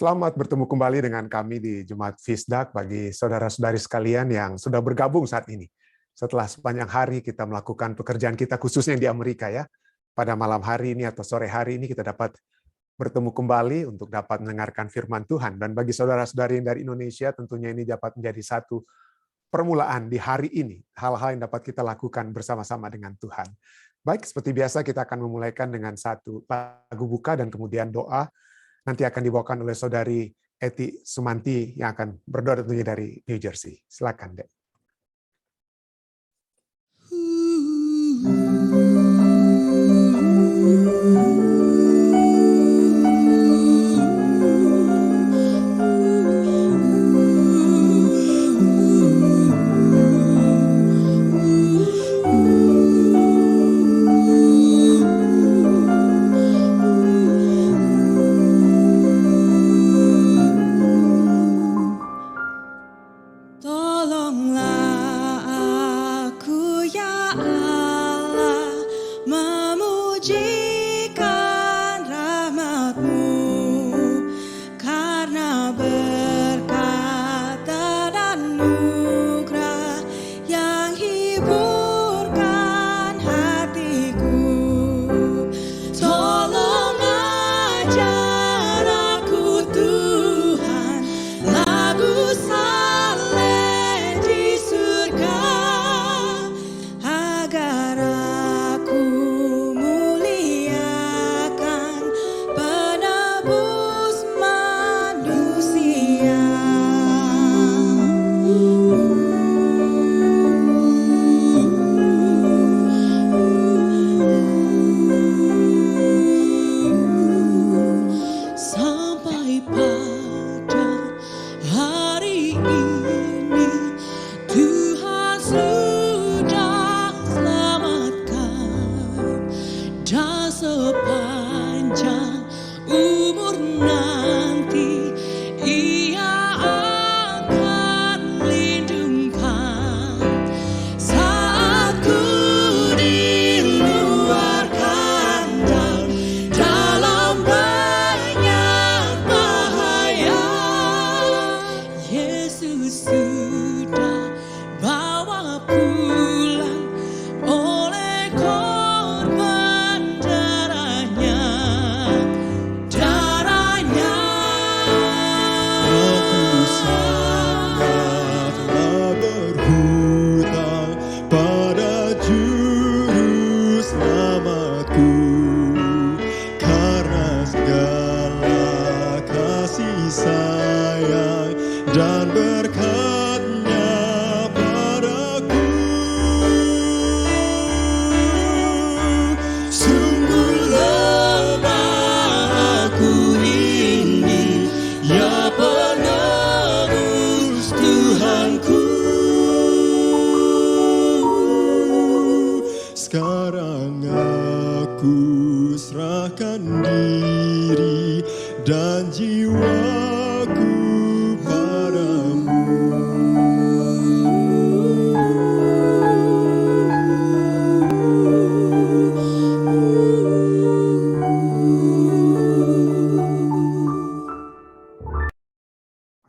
Selamat bertemu kembali dengan kami di Jemaat Fisdak bagi saudara-saudari sekalian yang sudah bergabung saat ini. Setelah sepanjang hari kita melakukan pekerjaan kita khususnya di Amerika ya. Pada malam hari ini atau sore hari ini kita dapat bertemu kembali untuk dapat mendengarkan firman Tuhan. Dan bagi saudara-saudari yang dari Indonesia tentunya ini dapat menjadi satu permulaan di hari ini. Hal-hal yang dapat kita lakukan bersama-sama dengan Tuhan. Baik, seperti biasa kita akan memulaikan dengan satu lagu buka dan kemudian doa. Nanti akan dibawakan oleh saudari Eti Sumanti yang akan berdoa tentunya dari New Jersey. Silakan, Dek.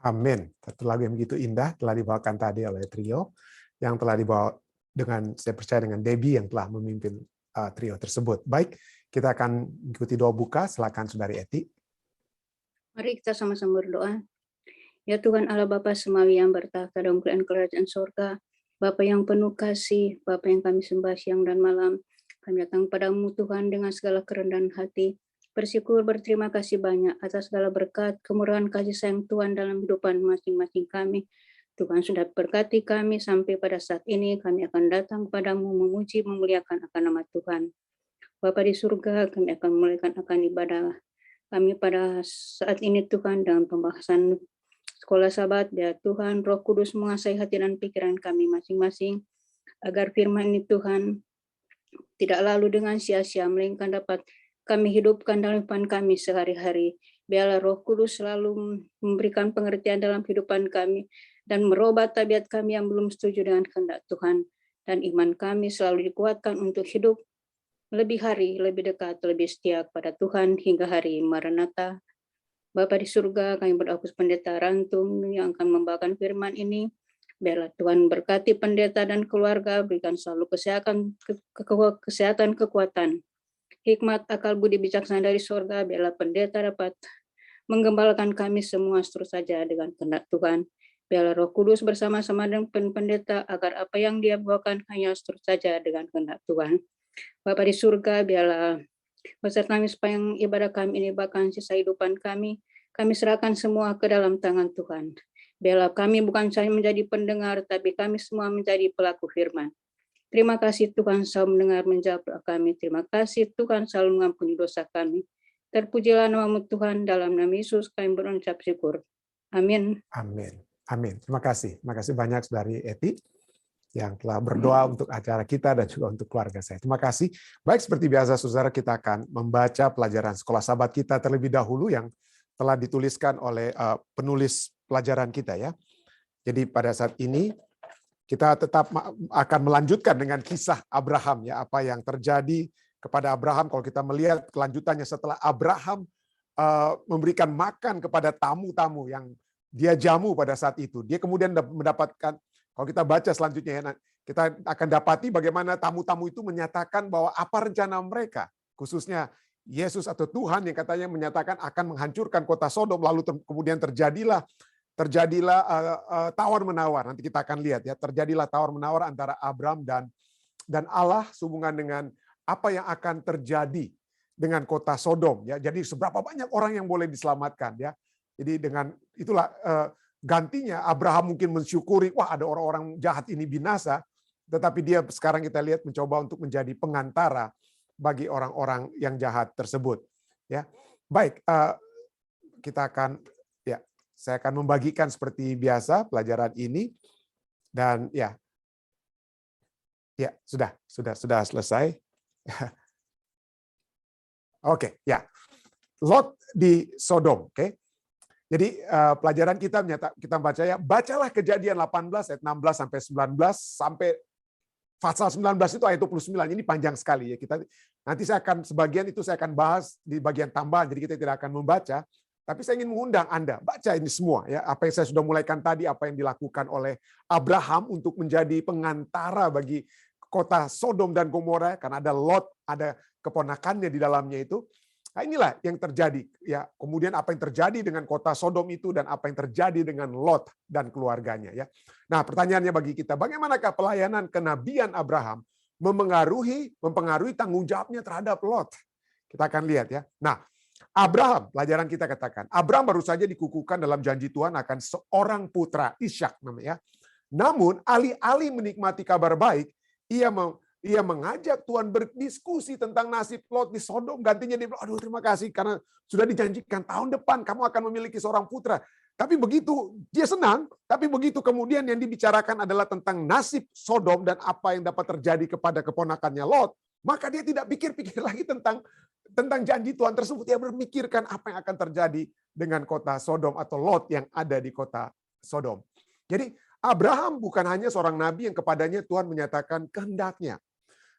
Amin. Satu lagu yang begitu indah telah dibawakan tadi oleh trio yang telah dibawa dengan, saya percaya dengan Debbie yang telah memimpin trio tersebut. Baik, kita akan mengikuti doa buka. Silakan Saudari Eti. Mari kita sama-sama berdoa. Ya Tuhan Allah Bapa Semawi yang bertahta dalam kerajaan surga, Bapa yang penuh kasih, Bapa yang kami sembah siang dan malam, kami datang padamu Tuhan dengan segala kerendahan hati, bersyukur berterima kasih banyak atas segala berkat, kemurahan kasih sayang Tuhan dalam kehidupan masing-masing kami. Tuhan sudah berkati kami sampai pada saat ini, kami akan datang kepadamu memuji, memuliakan akan nama Tuhan. Bapa di surga, kami akan memulaikan akan ibadah kami pada saat ini Tuhan dengan pembahasan sekolah Sabat. Ya Tuhan, Roh Kudus menguasai hati dan pikiran kami masing-masing, agar firman ini Tuhan tidak lalu dengan sia-sia, melainkan dapat kami hidupkan dalam kehidupan kami sehari-hari. Biarlah Roh Kudus selalu memberikan pengertian dalam kehidupan kami dan merubah tabiat kami yang belum setuju dengan kehendak Tuhan. Dan iman kami selalu dikuatkan untuk hidup lebih hari, lebih dekat, lebih setia kepada Tuhan hingga hari Maranatha. Bapa di surga, kami berdoa khusus Pendeta Rantum yang akan membawakan firman ini. Biarlah Tuhan berkati pendeta dan keluarga, berikan selalu kesehatan, kekuatan, hikmat, akal budi bijaksana dari surga. Biarlah pendeta dapat menggembalakan kami semua terus saja dengan kehendak Tuhan. Biarlah Roh Kudus bersama-sama dengan pendeta agar apa yang dia bawakan hanya terus saja dengan kehendak Tuhan. Bapa di surga, biarlah beserta kami sepanjang ibadah kami ini, bahkan sisa hidupan kami serahkan semua ke dalam tangan Tuhan. Biarlah kami bukan saja menjadi pendengar, tapi kami semua menjadi pelaku firman. Terima kasih Tuhan selalu mendengar menjawab doa kami. Terima kasih Tuhan selalu mengampuni dosa kami. Terpujilah nama-Mu Tuhan, dalam nama Yesus kami berucap syukur. Amin. Amin. Amin. Terima kasih banyak Saudari Eti yang telah berdoa untuk acara kita dan juga untuk keluarga saya. Terima kasih. Baik, seperti biasa saudara, kita akan membaca pelajaran sekolah sahabat kita terlebih dahulu yang telah dituliskan oleh penulis pelajaran kita ya. Jadi pada saat ini kita tetap akan melanjutkan dengan kisah Abraham ya, apa yang terjadi kepada Abraham kalau kita melihat kelanjutannya setelah Abraham memberikan makan kepada tamu-tamu yang dia jamu pada saat itu. Dia kemudian mendapatkan, kalau kita baca selanjutnya ya, kita akan dapati bagaimana tamu-tamu itu menyatakan bahwa apa rencana mereka, khususnya Yesus atau Tuhan yang katanya menyatakan akan menghancurkan kota Sodom, lalu kemudian terjadilah tawar-menawar. Nanti kita akan lihat ya, terjadilah tawar-menawar antara Abraham dan Allah sehubungan dengan apa yang akan terjadi dengan kota Sodom ya. Jadi seberapa banyak orang yang boleh diselamatkan ya. Jadi dengan itulah gantinya Abraham mungkin mensyukuri, wah ada orang-orang jahat ini binasa, tetapi dia sekarang kita lihat mencoba untuk menjadi pengantara bagi orang-orang yang jahat tersebut. Ya, baik, kita akan, ya, saya akan membagikan seperti biasa pelajaran ini dan ya sudah selesai. Oke, ya, Lot di Sodom, oke. Jadi pelajaran kita baca ya, bacalah Kejadian 18 ayat 16 sampai 19 sampai pasal 19 itu ayat 29. Ini panjang sekali ya. Nanti sebagian itu saya akan bahas di bagian tambahan, jadi kita tidak akan membaca, tapi saya ingin mengundang Anda baca ini semua ya, apa yang saya sudah mulaikan tadi, apa yang dilakukan oleh Abraham untuk menjadi pengantara bagi kota Sodom dan Gomora, karena ada Lot, ada keponakannya di dalamnya itu. Nah, inilah yang terjadi ya. Kemudian apa yang terjadi dengan kota Sodom itu dan apa yang terjadi dengan Lot dan keluarganya ya. Nah, pertanyaannya bagi kita, bagaimanakah pelayanan kenabian Abraham mempengaruhi tanggung jawabnya terhadap Lot? Kita akan lihat ya. Nah, Abraham, pelajaran kita katakan, Abraham baru saja dikukuhkan dalam janji Tuhan akan seorang putra, Ishak namanya. Namun alih-alih menikmati kabar baik, ia mengajak Tuhan berdiskusi tentang nasib Lot di Sodom. Gantinya dia bilang, aduh terima kasih karena sudah dijanjikan tahun depan kamu akan memiliki seorang putra. Tapi begitu, dia senang, tapi begitu kemudian yang dibicarakan adalah tentang nasib Sodom dan apa yang dapat terjadi kepada keponakannya Lot, maka dia tidak pikir-pikir lagi tentang janji Tuhan tersebut. Dia berpikirkan apa yang akan terjadi dengan kota Sodom atau Lot yang ada di kota Sodom. Jadi Abraham bukan hanya seorang nabi yang kepadanya Tuhan menyatakan kehendaknya.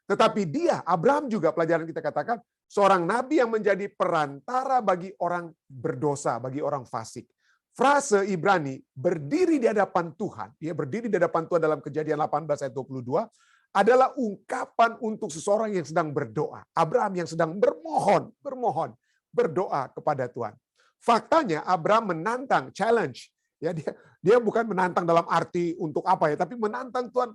Tetapi Abraham juga, pelajaran kita katakan, seorang nabi yang menjadi perantara bagi orang berdosa, bagi orang fasik. Frase Ibrani, berdiri di hadapan Tuhan, dia berdiri di hadapan Tuhan dalam Kejadian 18 ayat 22, adalah ungkapan untuk seseorang yang sedang berdoa. Abraham yang sedang bermohon, berdoa kepada Tuhan. Faktanya Abraham menantang, challenge. Ya, dia bukan menantang dalam arti untuk apa ya, tapi menantang Tuhan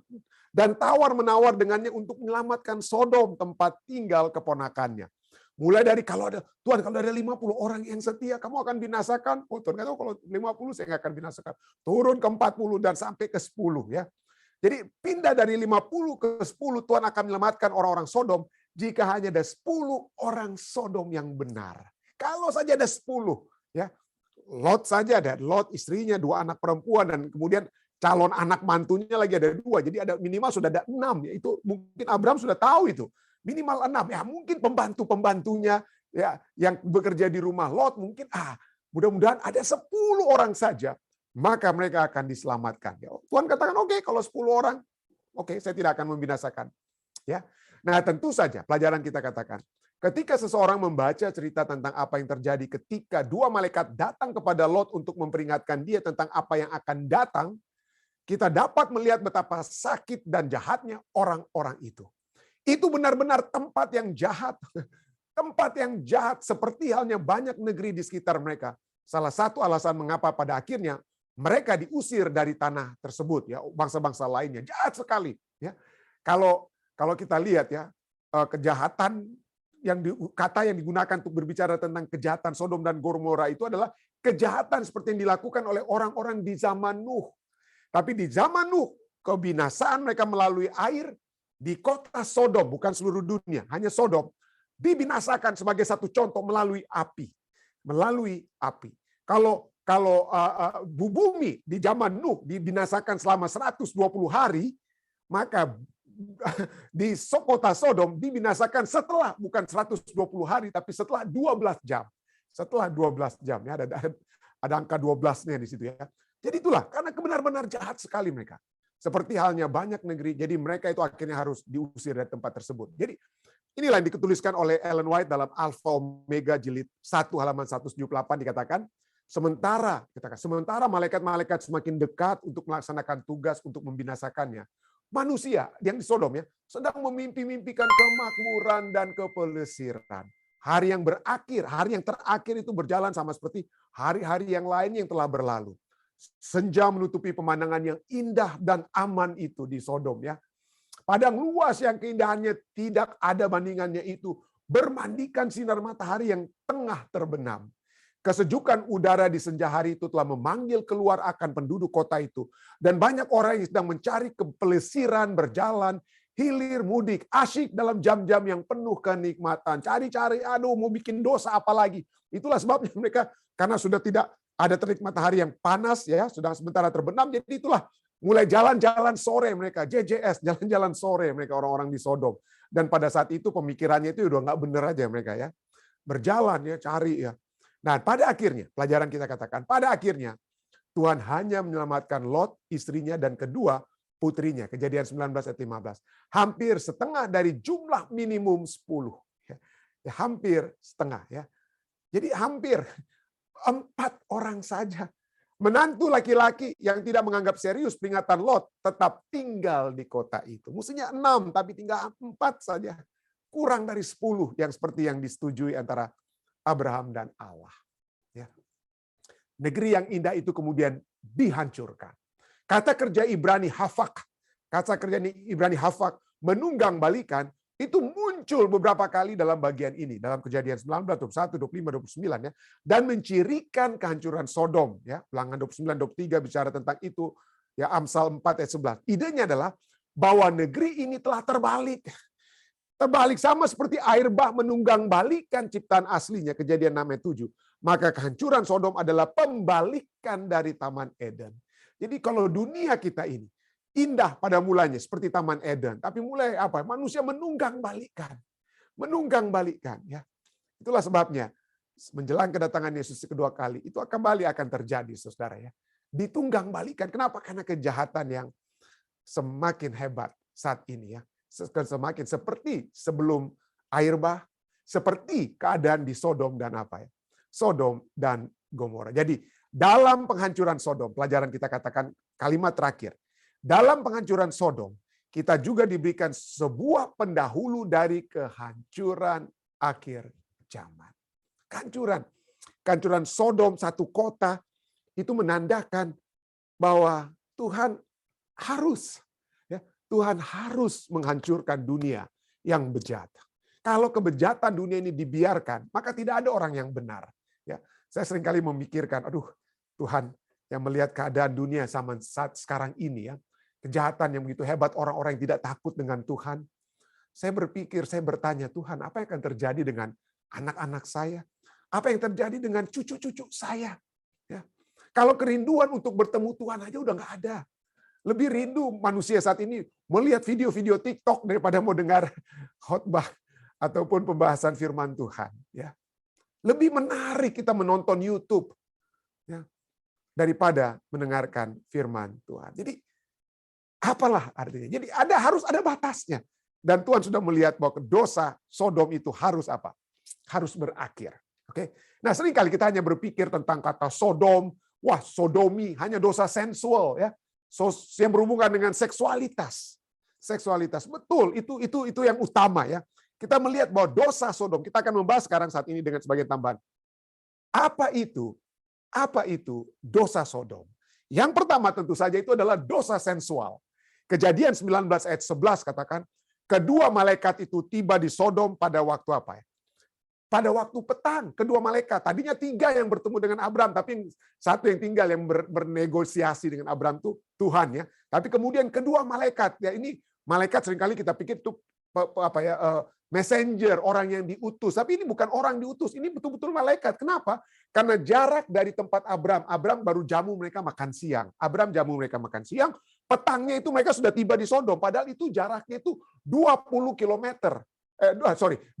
dan tawar-menawar dengannya untuk menyelamatkan Sodom, tempat tinggal keponakannya. Mulai dari kalau ada 50 orang yang setia, kamu akan binasakan. Oh, Tuhan kata kalau 50 saya nggak akan binasakan. Turun ke 40 dan sampai ke 10 ya. Jadi pindah dari 50 ke 10, Tuhan akan menyelamatkan orang-orang Sodom jika hanya ada 10 orang Sodom yang benar. Kalau saja ada 10 ya. Lot saja ada, Lot istrinya 2 anak perempuan dan kemudian calon anak mantunya lagi ada 2. Jadi ada minimal sudah ada 6 ya. Itu mungkin Abraham sudah tahu itu. Minimal 6 ya, mungkin pembantunya ya yang bekerja di rumah Lot mungkin mudah-mudahan ada 10 orang saja, maka mereka akan diselamatkan. Ya, Tuhan katakan oke, kalau 10 orang oke, saya tidak akan membinasakan. Ya. Nah, tentu saja pelajaran kita katakan Ketika seseorang membaca cerita tentang apa yang terjadi ketika dua malaikat datang kepada Lot untuk memperingatkan dia tentang apa yang akan datang, kita dapat melihat betapa sakit dan jahatnya orang-orang itu. Itu benar-benar tempat yang jahat. Tempat yang jahat seperti halnya banyak negeri di sekitar mereka. Salah satu alasan mengapa pada akhirnya mereka diusir dari tanah tersebut, ya, bangsa-bangsa lainnya jahat sekali, ya. Kalau kita lihat, ya, kejahatan kata yang digunakan untuk berbicara tentang kejahatan Sodom dan Gomora itu adalah kejahatan seperti yang dilakukan oleh orang-orang di zaman Nuh. Tapi di zaman Nuh, kebinasaan mereka melalui air di kota Sodom, bukan seluruh dunia, hanya Sodom, dibinasakan sebagai satu contoh melalui api. Melalui api. Kalau bumi di zaman Nuh dibinasakan selama 120 hari, maka di kota Sodom dibinasakan setelah bukan 120 hari tapi setelah 12 jam. Setelah 12 jam, ya, ada angka 12-nya di situ, ya. Jadi itulah karena benar-benar jahat sekali mereka. Seperti halnya banyak negeri, jadi mereka itu akhirnya harus diusir dari tempat tersebut. Jadi inilah yang dituliskan oleh Ellen White dalam Alpha Omega jilid 1 halaman 178 dikatakan, sementara malaikat-malaikat semakin dekat untuk melaksanakan tugas untuk membinasakannya, manusia yang di Sodom, ya, sedang memimpi-mimpikan kemakmuran dan kepelesiran. Hari yang terakhir itu berjalan sama seperti hari-hari yang lain yang telah berlalu. Senja menutupi pemandangan yang indah dan aman itu di Sodom, ya. Padang luas yang keindahannya tidak ada bandingannya itu bermandikan sinar matahari yang tengah terbenam. Kesejukan udara di senja hari itu telah memanggil keluar akan penduduk kota itu. Dan banyak orang yang sedang mencari kepelesiran, berjalan, hilir, mudik, asyik dalam jam-jam yang penuh kenikmatan. Cari-cari, aduh mau bikin dosa apa lagi. Itulah sebabnya mereka, karena sudah tidak ada terik matahari yang panas, ya, sudah sementara terbenam, jadi itulah mulai jalan-jalan sore mereka, JJS, jalan-jalan sore mereka orang-orang di Sodom. Dan pada saat itu pemikirannya itu udah nggak bener aja mereka, ya. Berjalan, ya, cari, ya. Nah, pada akhirnya, pelajaran kita katakan, pada akhirnya Tuhan hanya menyelamatkan Lot, istrinya, dan kedua putrinya. Kejadian 19 ayat 15. Hampir setengah dari jumlah minimum 10. Ya, hampir setengah, ya. Jadi hampir 4 orang saja. Menantu laki-laki yang tidak menganggap serius peringatan Lot tetap tinggal di kota itu. Mestinya 6, tapi tinggal 4 saja. Kurang dari 10 yang seperti yang disetujui antara Abraham dan Allah. Ya. Negeri yang indah itu kemudian dihancurkan. Kata kerja Ibrani hafak, menunggang balikan, itu muncul beberapa kali dalam bagian ini, dalam Kejadian 19, 21, 25, 29, ya, dan mencirikan kehancuran Sodom, ya. Ulangan 29, 23 bicara tentang itu, ya, Amsal 4 ayat 11. Idenya adalah bahwa negeri ini telah terbalik. Terbalik sama seperti air bah menunggang balikan ciptaan aslinya, Kejadian 6 ayat 7. Maka kehancuran Sodom adalah pembalikan dari Taman Eden. Jadi kalau dunia kita ini indah pada mulanya seperti Taman Eden, tapi mulai apa? Manusia menunggang balikan, ya. Itulah sebabnya menjelang kedatangan Yesus kedua kali itu kembali akan terjadi, saudara, ya. Ditunggang balikan. Kenapa? Karena kejahatan yang semakin hebat saat ini, ya. Semakin seperti sebelum air bah, seperti keadaan di Sodom dan apa, ya? Sodom dan Gomora. Jadi dalam penghancuran Sodom, pelajaran kita katakan kalimat terakhir. Dalam penghancuran Sodom, kita juga diberikan sebuah pendahulu dari kehancuran akhir zaman. Kehancuran Sodom, satu kota, itu menandakan bahwa Tuhan harus menghancurkan dunia yang bejat. Kalau kebejatan dunia ini dibiarkan, maka tidak ada orang yang benar. Ya, saya seringkali memikirkan, aduh, Tuhan yang melihat keadaan dunia sama saat sekarang ini, ya, kejahatan yang begitu hebat, orang-orang yang tidak takut dengan Tuhan. Saya berpikir, saya bertanya, Tuhan, apa yang akan terjadi dengan anak-anak saya? Apa yang terjadi dengan cucu-cucu saya? Ya. Kalau kerinduan untuk bertemu Tuhan aja udah nggak ada. Lebih rindu manusia saat ini melihat video-video TikTok daripada mau dengar khotbah ataupun pembahasan firman Tuhan. Ya. Lebih menarik kita menonton YouTube, ya, daripada mendengarkan firman Tuhan. Jadi apalah artinya? Jadi harus ada batasnya. Dan Tuhan sudah melihat bahwa dosa Sodom itu harus apa? Harus berakhir. Oke. Nah, seringkali kita hanya berpikir tentang kata Sodom, wah, sodomi hanya dosa sensual ya. Yang berhubungan dengan seksualitas. Seksualitas. Betul, itu yang utama ya. Kita melihat bahwa dosa Sodom, kita akan membahas sekarang saat ini dengan sebagian tambahan. Apa itu? Apa itu dosa Sodom? Yang pertama tentu saja itu adalah dosa sensual. Kejadian 19 ayat 11 katakan, kedua malaikat itu tiba di Sodom pada waktu apa ya? Pada waktu petang, kedua malaikat. Tadinya 3 yang bertemu dengan Abram, tapi satu yang tinggal yang bernegosiasi dengan Abram itu Tuhan ya. Tapi kemudian kedua malaikat, ya ini malaikat seringkali kita pikir itu messenger, orang yang diutus. Tapi ini bukan orang diutus, ini betul-betul malaikat. Kenapa? Karena jarak dari tempat Abram baru jamu mereka makan siang. Abram jamu mereka makan siang, petangnya itu mereka sudah tiba di Sodom. Padahal itu jaraknya itu 20 kilometer. 20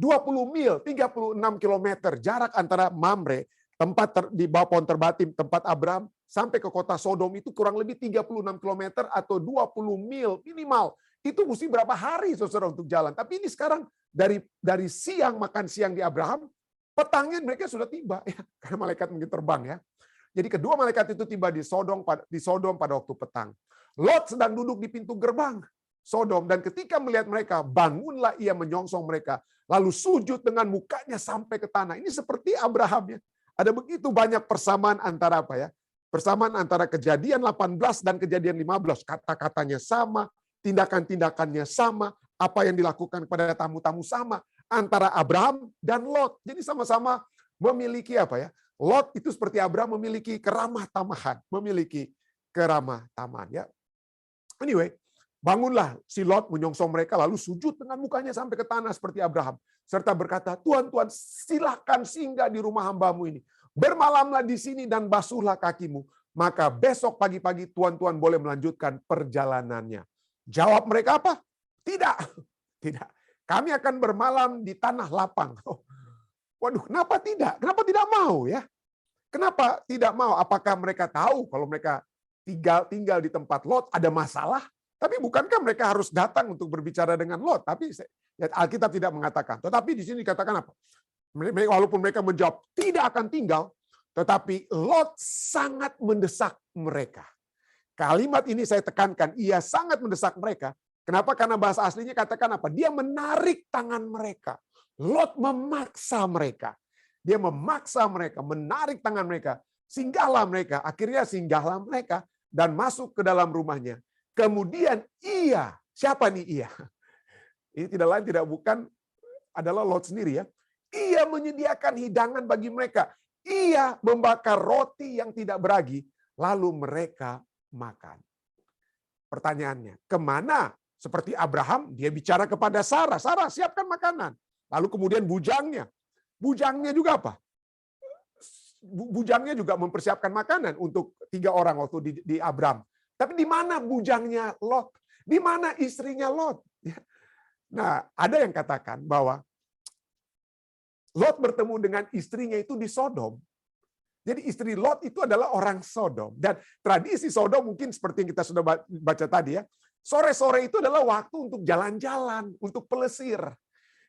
mil, 36 kilometer. Jarak antara Mamre, tempat di bawah pohon terbatim, tempat Abram, sampai ke kota Sodom itu kurang lebih 36 kilometer atau 20 mil minimal. Itu mesti berapa hari saudara untuk jalan. Tapi ini sekarang dari siang makan siang di Abraham, petangnya mereka sudah tiba ya, karena malaikat mungkin terbang ya. Jadi kedua malaikat itu tiba di Sodom pada waktu petang. Lot sedang duduk di pintu gerbang Sodom dan ketika melihat mereka, bangunlah ia menyongsong mereka, lalu sujud dengan mukanya sampai ke tanah. Ini seperti Abraham ya. Ada begitu banyak persamaan antara apa ya? Persamaan antara Kejadian 18 dan Kejadian 15. Kata-katanya sama, tindakan-tindakannya sama, apa yang dilakukan kepada tamu-tamu sama antara Abraham dan Lot. Jadi sama-sama memiliki apa ya? Lot itu seperti Abraham memiliki keramah tamahan, ya. Anyway, bangunlah si Lot menyongsong mereka lalu sujud dengan mukanya sampai ke tanah seperti Abraham serta berkata, "Tuhan, Tuhan, silakan singgah di rumah hambamu ini. Bermalamlah di sini dan basuhlah kakimu. Maka besok pagi-pagi Tuhan boleh melanjutkan perjalanannya." Jawab mereka apa? Tidak. Tidak. Kami akan bermalam di tanah lapang. Waduh, kenapa tidak? Kenapa tidak mau ya? Kenapa tidak mau? Apakah mereka tahu kalau mereka tinggal di tempat Lot ada masalah? Tapi bukankah mereka harus datang untuk berbicara dengan Lot? Tapi Alkitab tidak mengatakan. Tetapi di sini dikatakan apa? Walaupun mereka menjawab tidak akan tinggal, tetapi Lot sangat mendesak mereka. Kalimat ini saya tekankan, ia sangat mendesak mereka. Kenapa? Karena bahasa aslinya katakan apa? Dia menarik tangan mereka. Lot memaksa mereka. Dia memaksa mereka, menarik tangan mereka. Singgahlah mereka. Akhirnya singgahlah mereka dan masuk ke dalam rumahnya. Kemudian ia, siapa nih ia? Ini tidak lain tidak bukan adalah Lot sendiri ya. Ia menyediakan hidangan bagi mereka. Ia membakar roti yang tidak beragi. Lalu mereka makan. Pertanyaannya, kemana? Seperti Abraham, dia bicara kepada Sarah. Sarah, siapkan makanan. Lalu kemudian bujangnya. Bujangnya juga apa? Bujangnya juga mempersiapkan makanan untuk 3 orang waktu di Abram. Tapi di mana bujangnya Lot? Di mana istrinya Lot? Nah, ada yang katakan bahwa Lot bertemu dengan istrinya itu di Sodom. Jadi istri Lot itu adalah orang Sodom. Dan tradisi Sodom mungkin seperti yang kita sudah baca tadi ya. Sore-sore itu adalah waktu untuk jalan-jalan, untuk pelesir.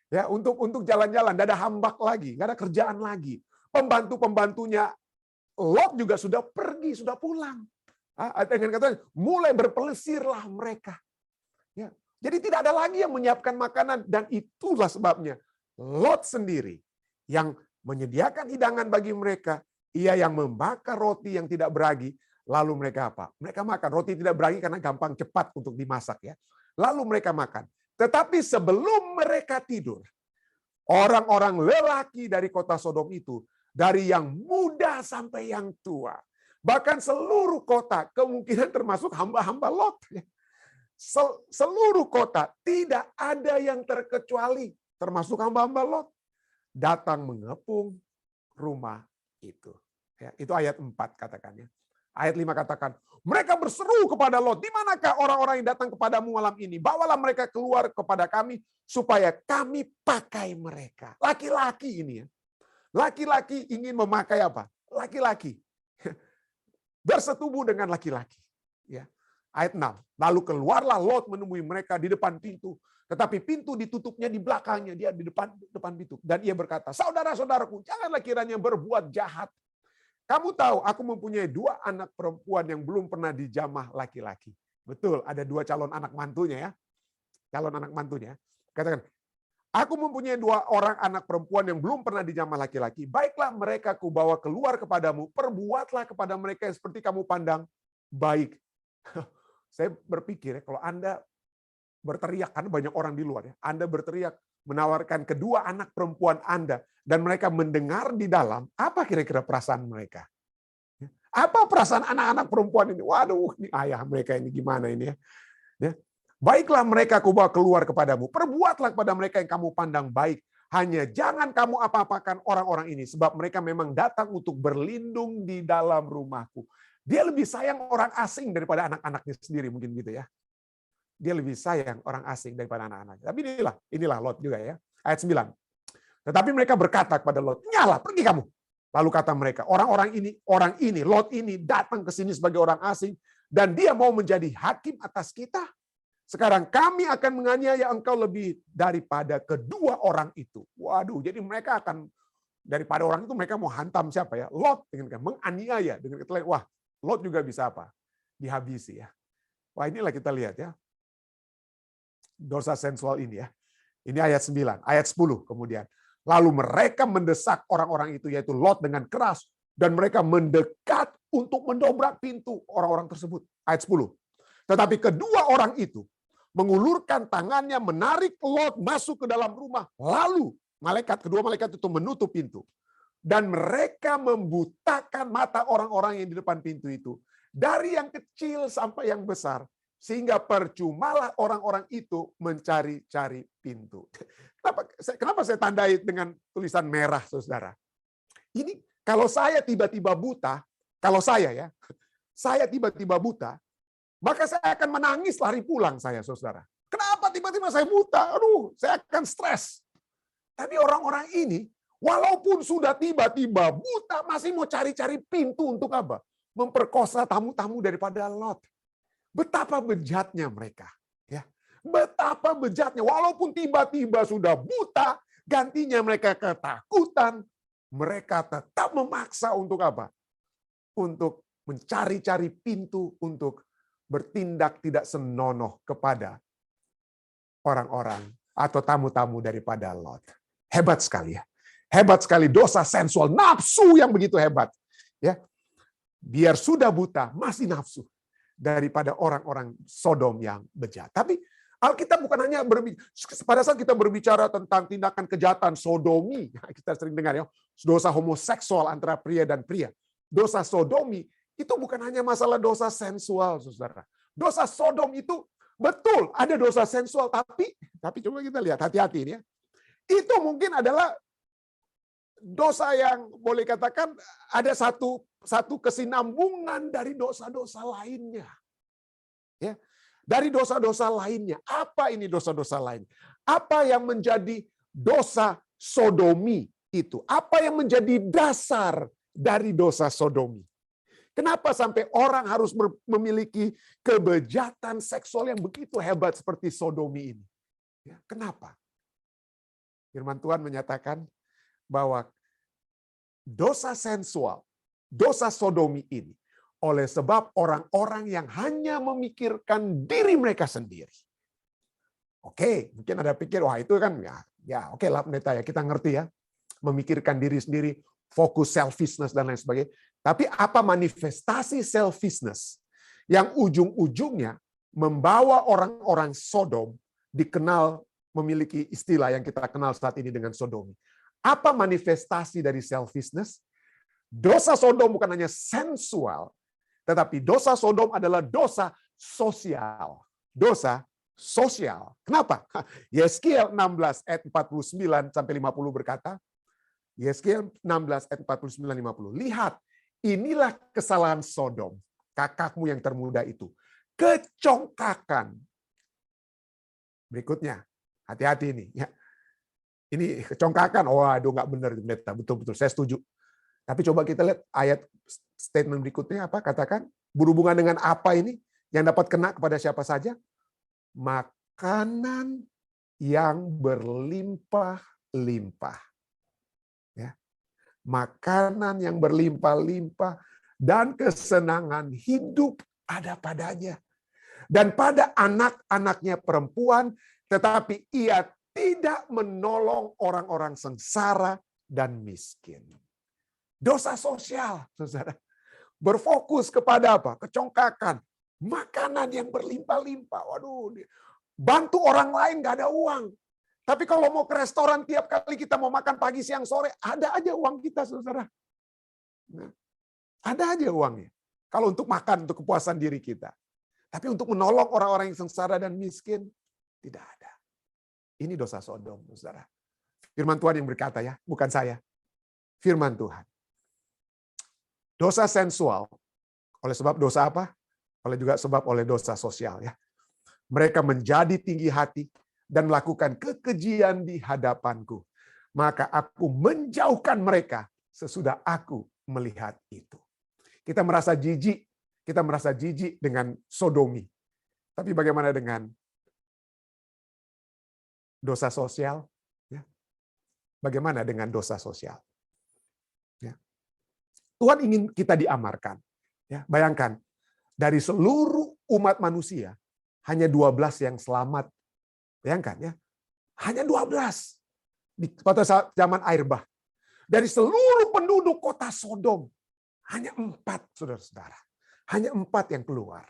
Ya, untuk jalan-jalan, tidak ada hambak lagi, nggak ada kerjaan lagi. Pembantu-pembantunya Lot juga sudah pergi, sudah pulang. Dengan katanya, mulai berpelesirlah mereka. Ya. Jadi tidak ada lagi yang menyiapkan makanan, dan itulah sebabnya Lot sendiri yang menyediakan hidangan bagi mereka, ia yang membakar roti yang tidak beragi, lalu mereka apa? Mereka makan roti tidak beragi karena gampang cepat untuk dimasak ya. Lalu mereka makan. Tetapi sebelum mereka tidur, orang-orang lelaki dari kota Sodom itu, dari yang muda sampai yang tua, bahkan seluruh kota, kemungkinan termasuk hamba-hamba Lot. Seluruh kota, tidak ada yang terkecuali, termasuk hamba-hamba Lot, datang mengepung rumah itu. Ya, itu ayat 4 katakannya. Ayat 5 katakan, mereka berseru kepada Lot, di manakah orang-orang yang datang kepadamu malam ini? Bawalah mereka keluar kepada kami, supaya kami pakai mereka. Laki-laki ini ya. Laki-laki ingin memakai apa? Laki-laki. Bersetubuh dengan laki-laki. Ya. Ayat 6. Lalu keluarlah Lot menemui mereka di depan pintu. Tetapi pintu ditutupnya di belakangnya. Dia di depan pintu. Dan ia berkata, saudara-saudaraku, janganlah kiranya berbuat jahat. Kamu tahu, aku mempunyai 2 anak perempuan yang belum pernah dijamah laki-laki. Betul, ada 2 calon anak mantunya ya. Calon anak mantunya. Katakan, aku mempunyai 2 orang anak perempuan yang belum pernah dijamah laki-laki. Baiklah mereka kubawa keluar kepadamu. Perbuatlah kepada mereka seperti kamu pandang baik. Saya berpikir ya, kalau Anda berteriak, karena banyak orang di luar ya, Anda berteriak menawarkan kedua anak perempuan Anda dan mereka mendengar di dalam, apa kira-kira perasaan mereka? Apa perasaan anak-anak perempuan ini? Waduh, ini ayah mereka ini gimana ini ya? Baiklah mereka aku bawa keluar kepadamu, perbuatlah kepada mereka yang kamu pandang baik. Hanya jangan kamu apa-apakan orang-orang ini, sebab mereka memang datang untuk berlindung di dalam rumahku. Dia lebih sayang orang asing daripada anak-anaknya sendiri, mungkin gitu ya. Dia lebih sayang orang asing daripada anak-anaknya. Tapi inilah Lot juga ya. Ayat 9. Tetapi mereka berkata kepada Lot, nyala, pergi kamu. Lalu kata mereka, orang ini, Lot ini datang ke sini sebagai orang asing, dan dia mau menjadi hakim atas kita. Sekarang kami akan menganiaya engkau lebih daripada kedua orang itu. Waduh, jadi mereka akan, daripada orang itu mereka mau hantam siapa ya? Lot, dengan menganiaya. Dengan kata lain, wah, Lot juga bisa apa? Dihabisi ya. Wah, inilah kita lihat ya. Dosa sensual ini ya. Ini ayat 9, ayat 10 kemudian. Lalu mereka mendesak orang-orang itu, yaitu Lot dengan keras. Dan mereka mendekat untuk mendobrak pintu orang-orang tersebut. Ayat 10. Tetapi kedua orang itu mengulurkan tangannya, menarik Lot masuk ke dalam rumah. Lalu kedua malaikat itu menutup pintu. Dan mereka membutakan mata orang-orang yang di depan pintu itu. Dari yang kecil sampai yang besar. Sehingga percumalah orang-orang itu mencari-cari pintu. Kenapa saya tandai dengan tulisan merah, saudara? Ini kalau saya tiba-tiba buta, saya tiba-tiba buta, maka saya akan menangis lari pulang saya, saudara. Kenapa tiba-tiba saya buta? Aduh, saya akan stres. Tapi orang-orang ini, walaupun sudah tiba-tiba buta, masih mau cari-cari pintu untuk apa? Memperkosa tamu-tamu daripada Lot. Betapa bejatnya mereka. Ya, betapa bejatnya. Walaupun tiba-tiba sudah buta, gantinya mereka ketakutan. Mereka tetap memaksa untuk apa? Untuk mencari-cari pintu untuk bertindak tidak senonoh kepada orang-orang atau tamu-tamu daripada Lot. Hebat sekali ya. Hebat sekali dosa sensual, nafsu yang begitu hebat. Ya. Biar sudah buta, masih nafsu daripada orang-orang Sodom yang bejat. Tapi Alkitab bukan hanya pada saat kita berbicara tentang tindakan kejahatan sodomi, kita sering dengar ya, dosa homoseksual antara pria dan pria. Dosa sodomi itu bukan hanya masalah dosa sensual, saudara. Dosa Sodom itu betul ada dosa sensual, tapi coba kita lihat, hati-hati ini ya. Itu mungkin adalah dosa yang boleh katakan ada satu kesinambungan dari dosa-dosa lainnya. Ya. Dari dosa-dosa lainnya. Apa ini dosa-dosa lain? Apa yang menjadi dosa sodomi itu? Apa yang menjadi dasar dari dosa sodomi? Kenapa sampai orang harus memiliki kebejatan seksual yang begitu hebat seperti sodomi ini? Ya, kenapa? Firman Tuhan menyatakan bahwa dosa sensual, dosa sodomi ini oleh sebab orang-orang yang hanya memikirkan diri mereka sendiri. Oke, mungkin ada pikir, wah itu kan ya oke lah pendeta ya, kita ngerti ya. Memikirkan diri sendiri, fokus selfishness dan lain sebagainya. Tapi apa manifestasi selfishness yang ujung-ujungnya membawa orang-orang Sodom dikenal memiliki istilah yang kita kenal saat ini dengan sodomi. Apa manifestasi dari selfishness? Dosa Sodom bukan hanya sensual, tetapi dosa Sodom adalah dosa sosial. Dosa sosial. Kenapa? Yeskiel 16 ayat 49 sampai 50 berkata, Yeskiel 16 ayat 49-50. Lihat, inilah kesalahan Sodom, kakakmu yang termuda itu. Kecongkakan. Berikutnya, hati-hati ini. Ya. Ini kecongkakan, waduh nggak benar. Betul-betul, saya setuju. Tapi coba kita lihat ayat statement berikutnya apa? Katakan, berhubungan dengan apa ini? Yang dapat kena kepada siapa saja? Makanan yang berlimpah-limpah. Ya. Makanan yang berlimpah-limpah dan kesenangan hidup ada padanya. Dan pada anak-anaknya perempuan, tetapi ia tidak menolong orang-orang sengsara dan miskin. Dosa sosial, saudara. Berfokus kepada apa? Kecongkakan. Makanan yang berlimpah-limpah. Waduh, bantu orang lain gak ada uang. Tapi kalau mau ke restoran tiap kali kita mau makan pagi, siang, sore, ada aja uang kita, saudara. Nah, ada aja uangnya. Kalau untuk makan, untuk kepuasan diri kita. Tapi untuk menolong orang-orang yang sengsara dan miskin, tidak ada. Ini dosa Sodom, saudara. Firman Tuhan yang berkata ya, bukan saya. Firman Tuhan. Dosa sensual, oleh sebab dosa apa? Oleh dosa sosial ya. Mereka menjadi tinggi hati dan melakukan kekejian di hadapanku. Maka aku menjauhkan mereka sesudah aku melihat itu. Kita merasa jijik dengan sodomi. Tapi bagaimana dengan dosa sosial? Ya. Bagaimana dengan dosa sosial? Ya. Tuhan ingin kita diamarkan. Ya, bayangkan, dari seluruh umat manusia, hanya 12 yang selamat. Bayangkan ya, hanya 12. Pada saat zaman air bah. Dari seluruh penduduk kota Sodom, hanya 4, saudara-saudara. Hanya 4 yang keluar.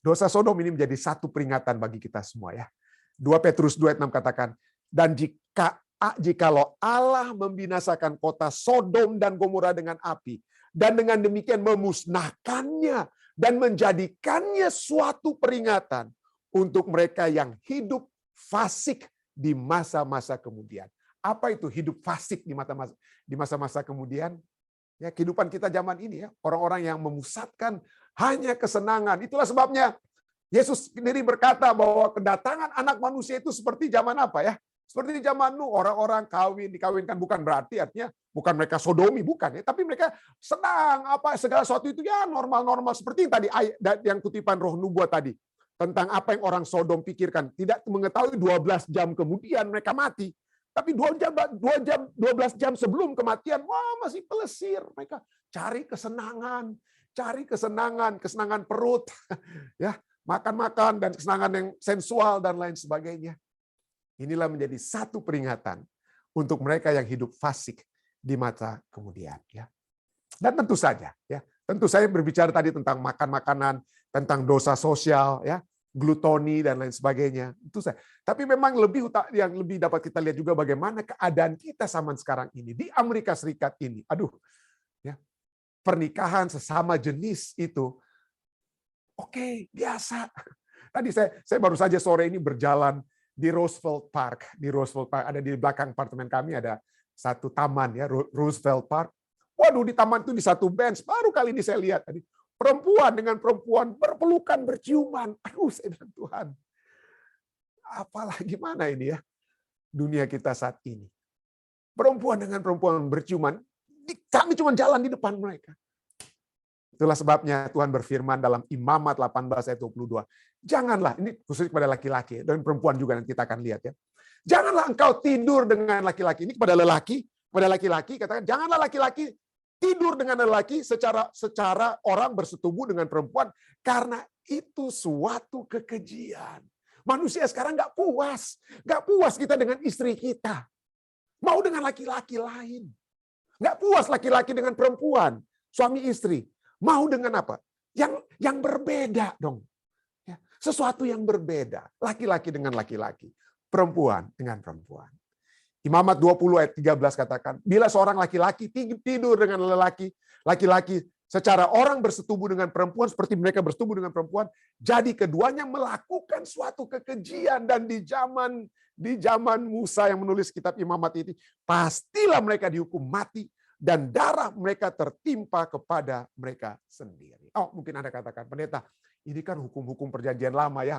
Dosa Sodom ini menjadi satu peringatan bagi kita semua ya. 2 Petrus 2:6 katakan, dan jikalau Allah membinasakan kota Sodom dan Gomora dengan api, dan dengan demikian memusnahkannya dan menjadikannya suatu peringatan untuk mereka yang hidup fasik di masa-masa kemudian. Apa itu hidup fasik di masa-masa kemudian? Ya, kehidupan kita zaman ini ya, orang-orang yang memusatkan hanya kesenangan. Itulah sebabnya Yesus sendiri berkata bahwa kedatangan anak manusia itu seperti zaman apa ya? Seperti zaman Nuh, orang-orang dikawinkan, bukan berarti artinya bukan mereka sodomi, bukan ya, tapi mereka senang apa segala sesuatu itu ya normal-normal seperti yang tadi yang kutipan roh nubuat tadi tentang apa yang orang Sodom pikirkan, tidak mengetahui 12 jam kemudian mereka mati. Tapi 12 jam sebelum kematian, wah masih pelesir. Mereka cari kesenangan perut, ya, makan-makan dan kesenangan yang sensual dan lain sebagainya. Inilah menjadi satu peringatan untuk mereka yang hidup fasik di masa kemudian. Ya. Dan tentu saja berbicara tadi tentang makan makanan, tentang dosa sosial, ya, glutoni dan lain sebagainya. Itu saya. Tapi memang yang lebih dapat kita lihat juga bagaimana keadaan kita zaman sekarang ini di Amerika Serikat ini. Aduh, ya, pernikahan sesama jenis itu, oke, biasa. Tadi saya baru saja sore ini berjalan di Roosevelt Park. Di Roosevelt Park ada di belakang apartemen kami ada satu taman ya, Roosevelt Park. Waduh, di taman itu di satu bench baru kali ini saya lihat tadi. Perempuan dengan perempuan berpelukan, berciuman. Aduh, saya bilang Tuhan, apalah gimana ini ya dunia kita saat ini. Perempuan dengan perempuan berciuman, kami cuma jalan di depan mereka. Itulah sebabnya Tuhan berfirman dalam Imamat 18 ayat 22. Janganlah, ini khusus kepada laki-laki dan perempuan juga nanti kita akan lihat ya. Janganlah engkau tidur dengan laki-laki. Ini kepada laki-laki katakan janganlah laki-laki tidur dengan lelaki secara orang bersetubuh dengan perempuan karena itu suatu kekejian. Manusia sekarang nggak puas kita dengan istri kita, mau dengan laki-laki lain. Nggak puas laki-laki dengan perempuan, suami istri, mau dengan apa? Yang berbeda dong. Ya, sesuatu yang berbeda, laki-laki dengan laki-laki, perempuan dengan perempuan. Imamat 20 ayat 13 katakan, bila seorang laki-laki tidur dengan laki-laki secara orang bersetubuh dengan perempuan seperti mereka bersetubuh dengan perempuan, jadi keduanya melakukan suatu kekejian dan di zaman Musa yang menulis kitab Imamat ini, pastilah mereka dihukum mati dan darah mereka tertimpa kepada mereka sendiri. Oh, mungkin Anda katakan, pendeta, ini kan hukum-hukum perjanjian lama ya,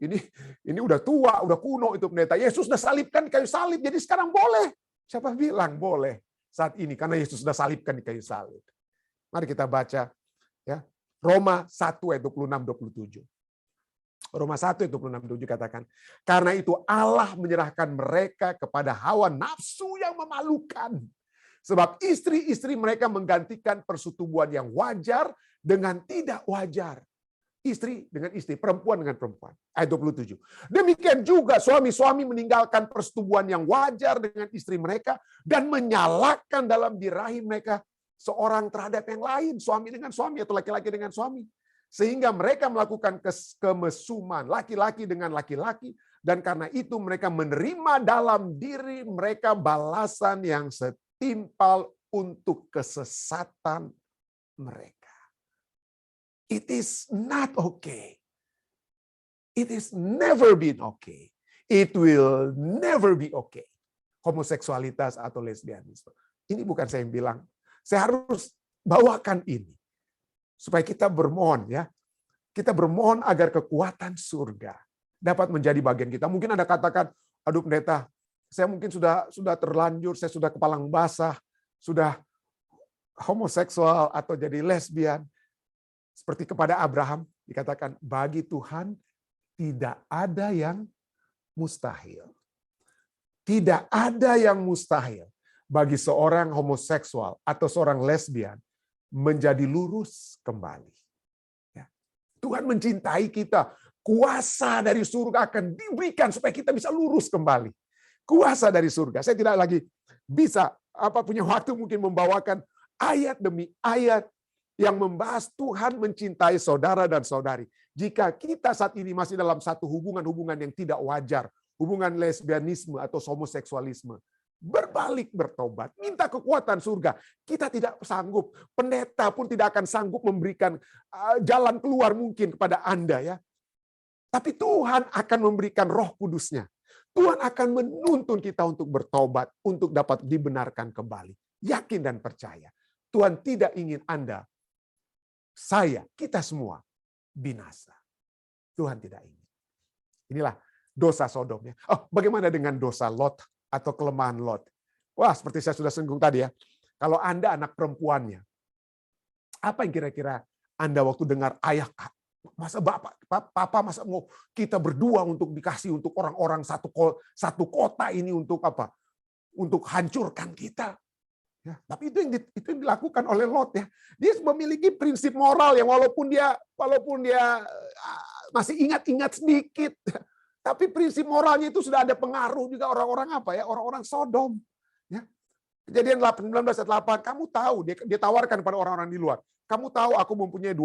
ini udah tua, udah kuno itu pendeta. Yesus sudah salibkan di kayu salib, jadi sekarang boleh. Siapa bilang boleh saat ini karena Yesus sudah salibkan di kayu salib? Mari kita baca ya Roma 1 ayat 26-27. Roma 1 ayat 26-27 katakan, karena itu Allah menyerahkan mereka kepada hawa nafsu yang memalukan. Sebab istri-istri mereka menggantikan persetubuhan yang wajar dengan tidak wajar. Istri dengan istri, perempuan dengan perempuan. Ayat 27. Demikian juga suami-suami meninggalkan persetubuhan yang wajar dengan istri mereka dan menyalakan dalam birahi mereka seorang terhadap yang lain, suami dengan suami atau laki-laki dengan suami. Sehingga mereka melakukan kemesuman laki-laki dengan laki-laki, dan karena itu mereka menerima dalam diri mereka balasan yang setimpal untuk kesesatan mereka. It is not okay. It is never been okay. It will never be okay. Homoseksualitas atau lesbianisme. Ini bukan saya yang bilang. Saya harus bawakan ini. Supaya kita bermohon ya. Kita bermohon agar kekuatan surga dapat menjadi bagian kita. Mungkin Anda katakan, aduh pendeta, saya mungkin sudah terlanjur, saya sudah kepalang basah, sudah homoseksual atau jadi lesbian. Seperti kepada Abraham dikatakan, bagi Tuhan tidak ada yang mustahil. Tidak ada yang mustahil bagi seorang homoseksual atau seorang lesbian menjadi lurus kembali. Ya. Tuhan mencintai kita. Kuasa dari surga akan diberikan supaya kita bisa lurus kembali. Kuasa dari surga. Saya tidak lagi bisa punya waktu mungkin membawakan ayat demi ayat yang membahas Tuhan mencintai saudara dan saudari. Jika kita saat ini masih dalam satu hubungan-hubungan yang tidak wajar, hubungan lesbianisme atau homoseksualisme, berbalik bertobat, minta kekuatan surga. Kita tidak sanggup, pendeta pun tidak akan sanggup memberikan jalan keluar mungkin kepada Anda ya. Tapi Tuhan akan memberikan Roh Kudus-Nya. Tuhan akan menuntun kita untuk bertobat, untuk dapat dibenarkan kembali. Yakin dan percaya. Tuhan tidak ingin Anda, saya, kita semua binasa. Tuhan tidak ingin. Inilah dosa Sodomnya. Oh, bagaimana dengan dosa Lot atau kelemahan Lot? Wah, seperti saya sudah singgung tadi ya. Kalau Anda anak perempuannya, apa yang kira-kira Anda waktu dengar ayah, masa papa masa mau kita berdua untuk dikasih untuk orang-orang satu kota ini untuk apa? Untuk hancurkan kita. Ya, tapi itu yang dilakukan oleh Lot ya. Dia memiliki prinsip moral yang walaupun dia masih ingat-ingat sedikit, tapi prinsip moralnya itu sudah ada pengaruh juga orang-orang orang-orang Sodom. Ya. Kejadian 19 ayat 8, kamu tahu dia tawarkan pada orang-orang di luar. Kamu tahu aku mempunyai 2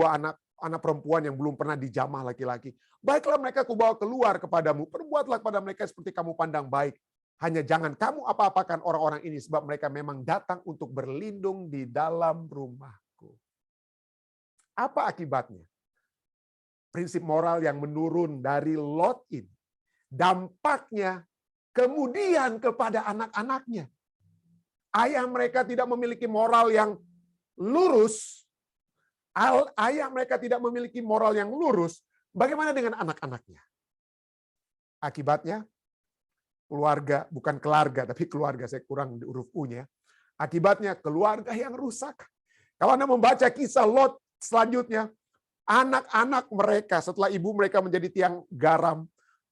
anak perempuan yang belum pernah dijamah laki-laki. Baiklah mereka kubawa keluar kepadamu, perbuatlah kepada mereka seperti kamu pandang baik. Hanya jangan kamu apa-apakan orang-orang ini, sebab mereka memang datang untuk berlindung di dalam rumahku. Apa akibatnya? Prinsip moral yang menurun dari Lot ini. Dampaknya kemudian kepada anak-anaknya. Ayah mereka tidak memiliki moral yang lurus. Ayah mereka tidak memiliki moral yang lurus. Bagaimana dengan anak-anaknya? Akibatnya, keluarga, bukan keluarga, tapi keluarga, saya kurang di huruf U-nya. Akibatnya keluarga yang rusak. Kalau Anda membaca kisah Lot selanjutnya, anak-anak mereka setelah ibu mereka menjadi tiang garam,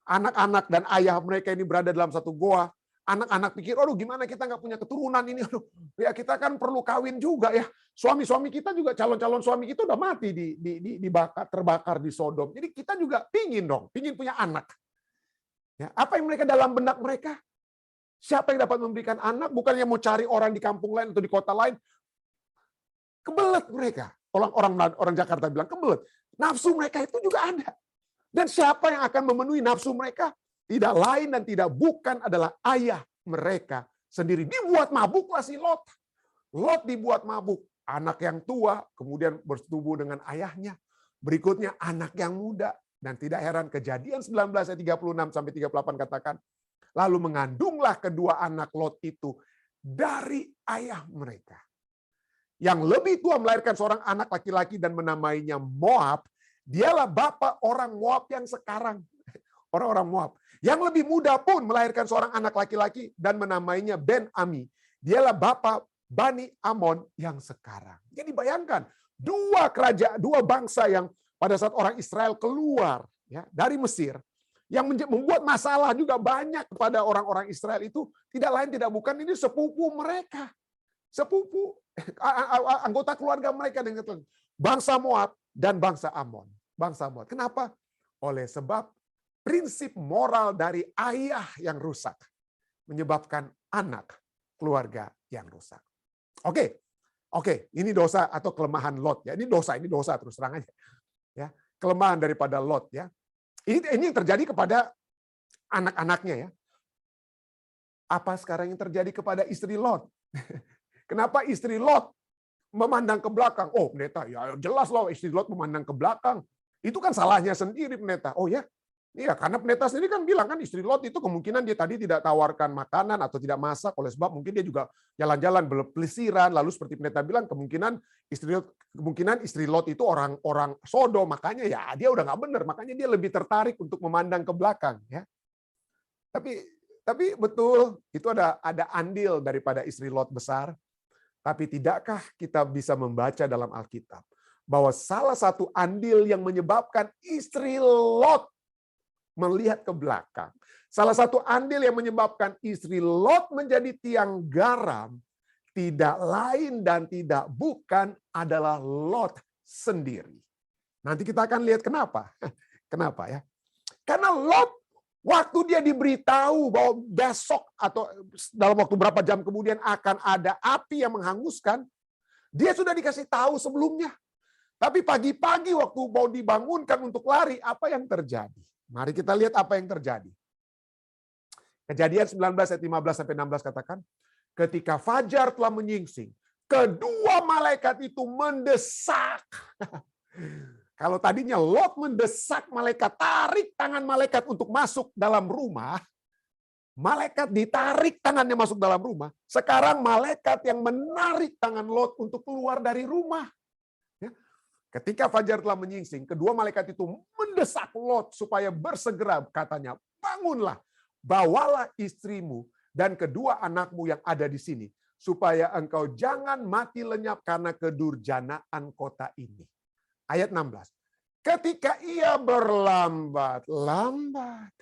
anak-anak dan ayah mereka ini berada dalam satu goa. Anak-anak pikir, aduh gimana kita nggak punya keturunan ini, aduh ya kita kan perlu kawin juga ya. Suami-suami kita juga, calon-calon suami kita udah mati terbakar di Sodom. Jadi kita juga pingin punya anak. Ya, apa yang mereka dalam benak mereka? Siapa yang dapat memberikan anak? Bukannya mau cari orang di kampung lain atau di kota lain. Kebelet mereka. Orang Jakarta bilang kebelet. Nafsu mereka itu juga ada. Dan siapa yang akan memenuhi nafsu mereka? Tidak lain dan tidak bukan adalah ayah mereka sendiri. Dibuat mabuklah si Lot. Lot dibuat mabuk. Anak yang tua kemudian bersetubuh dengan ayahnya. Berikutnya anak yang muda. Dan tidak heran Kejadian 19 ayat 36 sampai 38 katakan, lalu mengandunglah kedua anak Lot itu dari ayah mereka. Yang lebih tua melahirkan seorang anak laki-laki dan menamainya Moab. Dialah bapak orang Moab yang sekarang. Orang-orang Moab. Yang lebih muda pun melahirkan seorang anak laki-laki dan menamainya Ben-Ami. Dialah bapak Bani Amon yang sekarang. Jadi bayangkan, Dua kerajaan, dua bangsa yang pada saat orang Israel keluar ya dari Mesir, yang membuat masalah juga banyak kepada orang-orang Israel itu tidak lain tidak bukan ini sepupu mereka. Sepupu anggota keluarga mereka dengan bangsa Moab dan bangsa Amon. Bangsa Moab. Kenapa? Oleh sebab prinsip moral dari ayah yang rusak menyebabkan anak keluarga yang rusak. Oke, ini dosa atau kelemahan Lot ya. Ini dosa terus terang aja. Ya, kelemahan daripada Lot ya. Ini yang terjadi kepada anak-anaknya ya. Apa sekarang yang terjadi kepada istri Lot? Kenapa istri Lot memandang ke belakang? Oh, pendeta, ya jelas loh istri Lot memandang ke belakang. Itu kan salahnya sendiri, pendeta. Oh ya, iya, karena pendeta sendiri kan bilang kan istri Lot itu kemungkinan dia tadi tidak tawarkan makanan atau tidak masak, oleh sebab mungkin dia juga jalan-jalan berpelesiran, lalu seperti pendeta bilang kemungkinan istri Lot itu orang Sodom, makanya ya dia udah nggak benar, makanya dia lebih tertarik untuk memandang ke belakang ya. Tapi betul itu ada andil daripada istri Lot besar. Tapi tidakkah kita bisa membaca dalam Alkitab bahwa salah satu andil yang menyebabkan istri Lot melihat ke belakang, salah satu andil yang menyebabkan istri Lot menjadi tiang garam, tidak lain dan tidak bukan adalah Lot sendiri. Nanti kita akan lihat kenapa. Kenapa ya? Karena Lot waktu dia diberitahu bahwa besok atau dalam waktu berapa jam kemudian akan ada api yang menghanguskan, dia sudah dikasih tahu sebelumnya. Tapi pagi-pagi waktu mau dibangunkan untuk lari, apa yang terjadi? Mari kita lihat apa yang terjadi. Kejadian 19 ayat 15 sampai 16 katakan, ketika fajar telah menyingsing, kedua malaikat itu mendesak. Kalau tadinya Lot mendesak malaikat, tarik tangan malaikat untuk masuk dalam rumah, malaikat ditarik tangannya masuk dalam rumah. Sekarang malaikat yang menarik tangan Lot untuk keluar dari rumah. Ya. Ketika fajar telah menyingsing, kedua malaikat itu mendesak Lot supaya bersegera, katanya, bangunlah, bawalah istrimu dan kedua anakmu yang ada di sini, supaya engkau jangan mati lenyap karena kedurjanaan kota ini. Ayat 16. Ketika ia berlambat-lambat,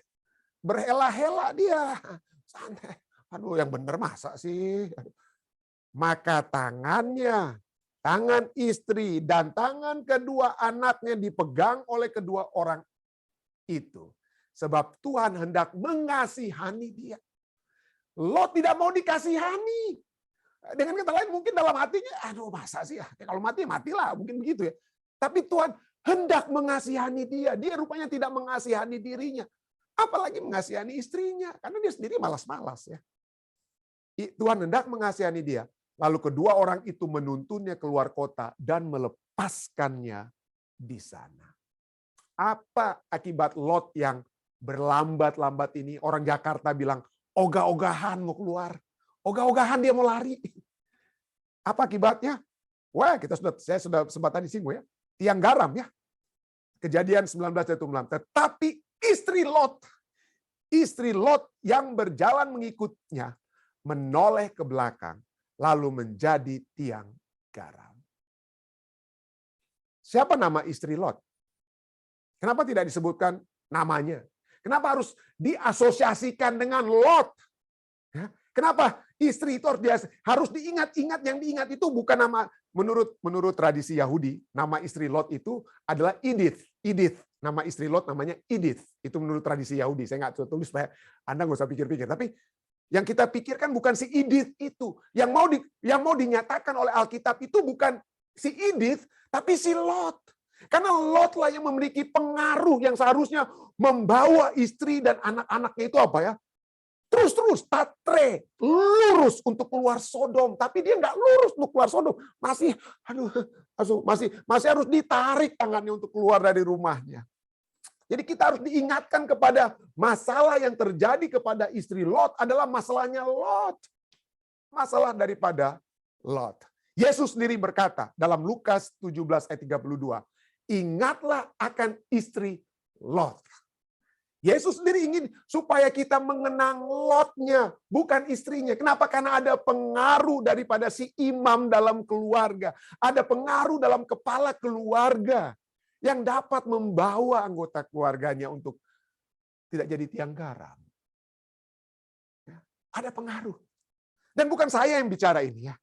berhela-hela dia, santai. Aduh, yang benar masa sih? Maka tangan istri dan tangan kedua anaknya dipegang oleh kedua orang itu. Sebab Tuhan hendak mengasihani dia. Lot tidak mau dikasihani. Dengan kata lain mungkin dalam hatinya, aduh masa sih ya, kalau mati matilah, mungkin begitu ya. Tapi Tuhan hendak mengasihani dia. Dia rupanya tidak mengasihani dirinya. Apalagi mengasihani istrinya. Karena dia sendiri malas-malas ya. Tuhan hendak mengasihani dia. Lalu kedua orang itu menuntunnya keluar kota dan melepaskannya di sana. Apa akibat Lot yang berlambat-lambat ini? Orang Jakarta bilang, ogah-ogahan mau keluar. Ogah-ogahan dia mau lari. Apa akibatnya? Wah, saya sudah sempat tadi singgung ya. Tiang garam ya. Kejadian 19 ayat 6. Tetapi istri Lot yang berjalan mengikutnya menoleh ke belakang lalu menjadi tiang garam. Siapa nama istri Lot? Kenapa tidak disebutkan namanya? Kenapa harus diasosiasikan dengan Lot? Kenapa istri itu harus diingat-ingat? Yang diingat itu bukan nama, menurut tradisi Yahudi, nama istri Lot itu adalah Edith. Nama istri Lot namanya Edith. Itu menurut tradisi Yahudi. Saya nggak tulis supaya Anda nggak usah pikir-pikir. Tapi yang kita pikirkan bukan si Edith itu. Yang mau dinyatakan oleh Alkitab itu bukan si Edith, tapi si Lot. Karena Lot lah yang memiliki pengaruh yang seharusnya membawa istri dan anak-anaknya itu apa ya? Terus tatre, lurus untuk keluar Sodom, tapi dia nggak lurus untuk keluar Sodom, masih harus ditarik tangannya untuk keluar dari rumahnya. Jadi kita harus diingatkan kepada masalah yang terjadi kepada istri Lot adalah masalahnya Lot, masalah daripada Lot. Yesus sendiri berkata dalam Lukas 17 ayat 32, ingatlah akan istri Lot. Yesus sendiri ingin supaya kita mengenang Lotnya, bukan istrinya. Kenapa? Karena ada pengaruh daripada si imam dalam keluarga. Ada pengaruh dalam kepala keluarga yang dapat membawa anggota keluarganya untuk tidak jadi tiang garam. Ya, ada pengaruh. Dan bukan saya yang bicara ini ya.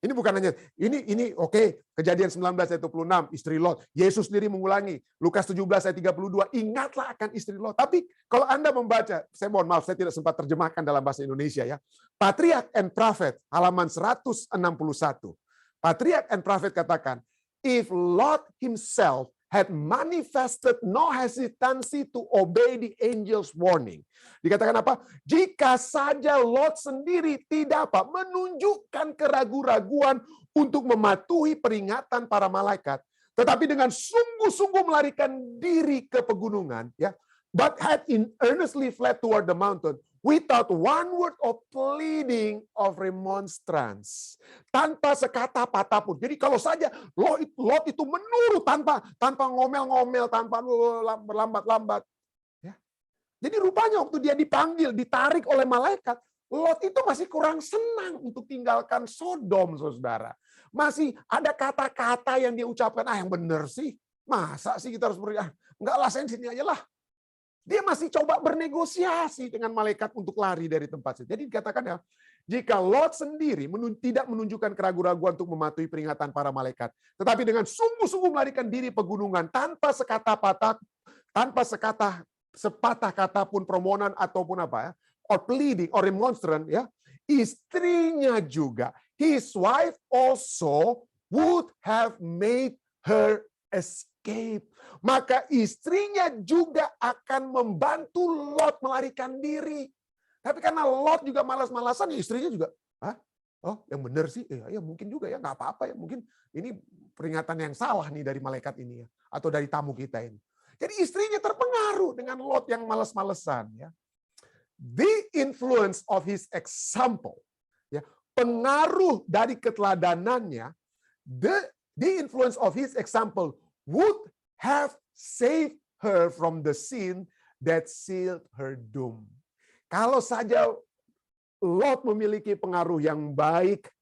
Ini bukan hanya, ini oke, Kejadian 19 ayat 26, istri Lot. Yesus sendiri mengulangi, Lukas 17 ayat 32, ingatlah akan istri Lot. Tapi kalau Anda membaca, saya mohon maaf, saya tidak sempat terjemahkan dalam bahasa Indonesia ya. Patriarch and Prophet, halaman 161. Patriarch and Prophet katakan, if Lot himself had manifested no hesitancy to obey the angel's warning. Dikatakan apa? Jika saja Lot sendiri tidak menunjukkan keraguan-raguan untuk mematuhi peringatan para malaikat, tetapi dengan sungguh-sungguh melarikan diri ke pegunungan, ya, but had earnestly fled toward the mountain without one word of pleading of remonstrance, tanpa sekata patah pun. Jadi kalau saja Lot itu menurut tanpa ngomel-ngomel, tanpa berlambat-lambat, ya. Jadi rupanya waktu dia dipanggil, ditarik oleh malaikat, Lot itu masih kurang senang untuk tinggalkan Sodom, saudara. Masih ada kata-kata yang dia ucapkan, yang benar sih, masa sih kita harus enggak lah, saya sini aja lah. Dia masih coba bernegosiasi dengan malaikat untuk lari dari tempat itu. Jadi dikatakan ya, jika Lot sendiri tidak menunjukkan keraguan-raguan untuk mematuhi peringatan para malaikat, tetapi dengan sungguh-sungguh melarikan diri pegunungan tanpa sepatah kata pun permohonan ataupun apa ya, or pleading or remonstrance, ya, istrinya juga, his wife also would have made her escape. Maka istrinya juga akan membantu Lot melarikan diri. Tapi karena Lot juga malas-malasan, istrinya juga, oh yang benar sih, ya mungkin juga ya, nggak apa-apa ya, mungkin ini peringatan yang salah nih dari malaikat ini ya, atau dari tamu kita ini. Jadi istrinya terpengaruh dengan Lot yang malas-malesan ya. The influence of his example, ya, pengaruh dari keteladanannya, the influence of his example would have saved her from the sin that sealed her doom. Kalau saja Lot memiliki pengaruh yang baik,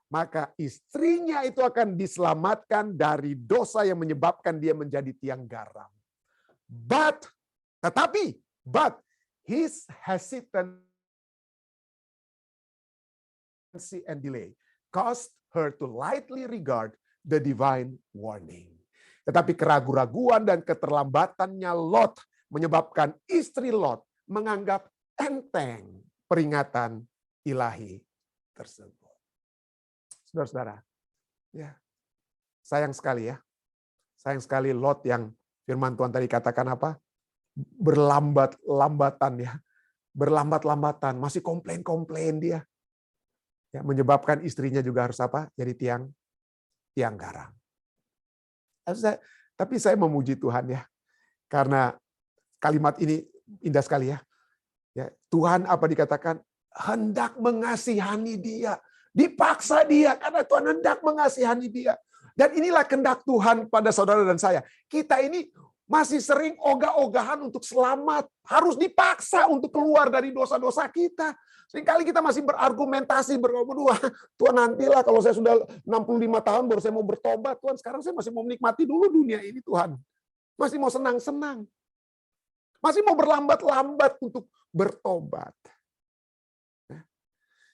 maka istrinya itu akan diselamatkan dari dosa yang menyebabkan dia menjadi tiang garam. But his hesitancy and delay caused her to lightly regard the divine warning. Tetapi keraguan-raguan dan keterlambatannya Lot menyebabkan istri Lot menganggap enteng peringatan ilahi tersebut. Saudara-saudara, ya, sayang sekali ya. Sayang sekali Lot yang firman Tuhan tadi katakan apa? Berlambat-lambatan ya. Berlambat-lambatan, masih komplain-komplain dia. Ya, menyebabkan istrinya juga harus apa? Jadi tiang garam. Tapi saya memuji Tuhan ya, karena kalimat ini indah sekali ya. Ya, Tuhan apa dikatakan hendak mengasihani dia, dipaksa dia karena Tuhan hendak mengasihani dia. Dan inilah kehendak Tuhan pada saudara dan saya. Kita ini masih sering ogah-ogahan untuk selamat, harus dipaksa untuk keluar dari dosa-dosa kita. Seringkali kita masih berargumentasi, berdua, Tuhan nantilah kalau saya sudah 65 tahun baru saya mau bertobat. Tuhan sekarang saya masih mau menikmati dulu dunia ini Tuhan. Masih mau senang-senang. Masih mau berlambat-lambat untuk bertobat.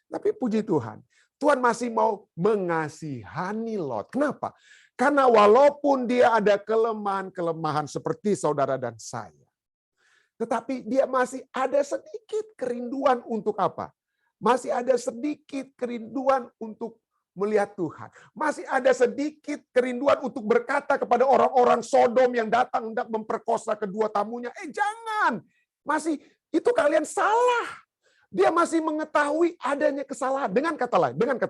Tapi puji Tuhan, Tuhan masih mau mengasihani Lot. Kenapa? Karena walaupun dia ada kelemahan-kelemahan seperti saudara dan saya, tetapi dia masih ada sedikit kerinduan untuk apa? Masih ada sedikit kerinduan untuk melihat Tuhan. Masih ada sedikit kerinduan untuk berkata kepada orang-orang Sodom yang datang hendak memperkosa kedua tamunya, jangan. Masih itu kalian salah. Dia masih mengetahui adanya kesalahan. Dengan kata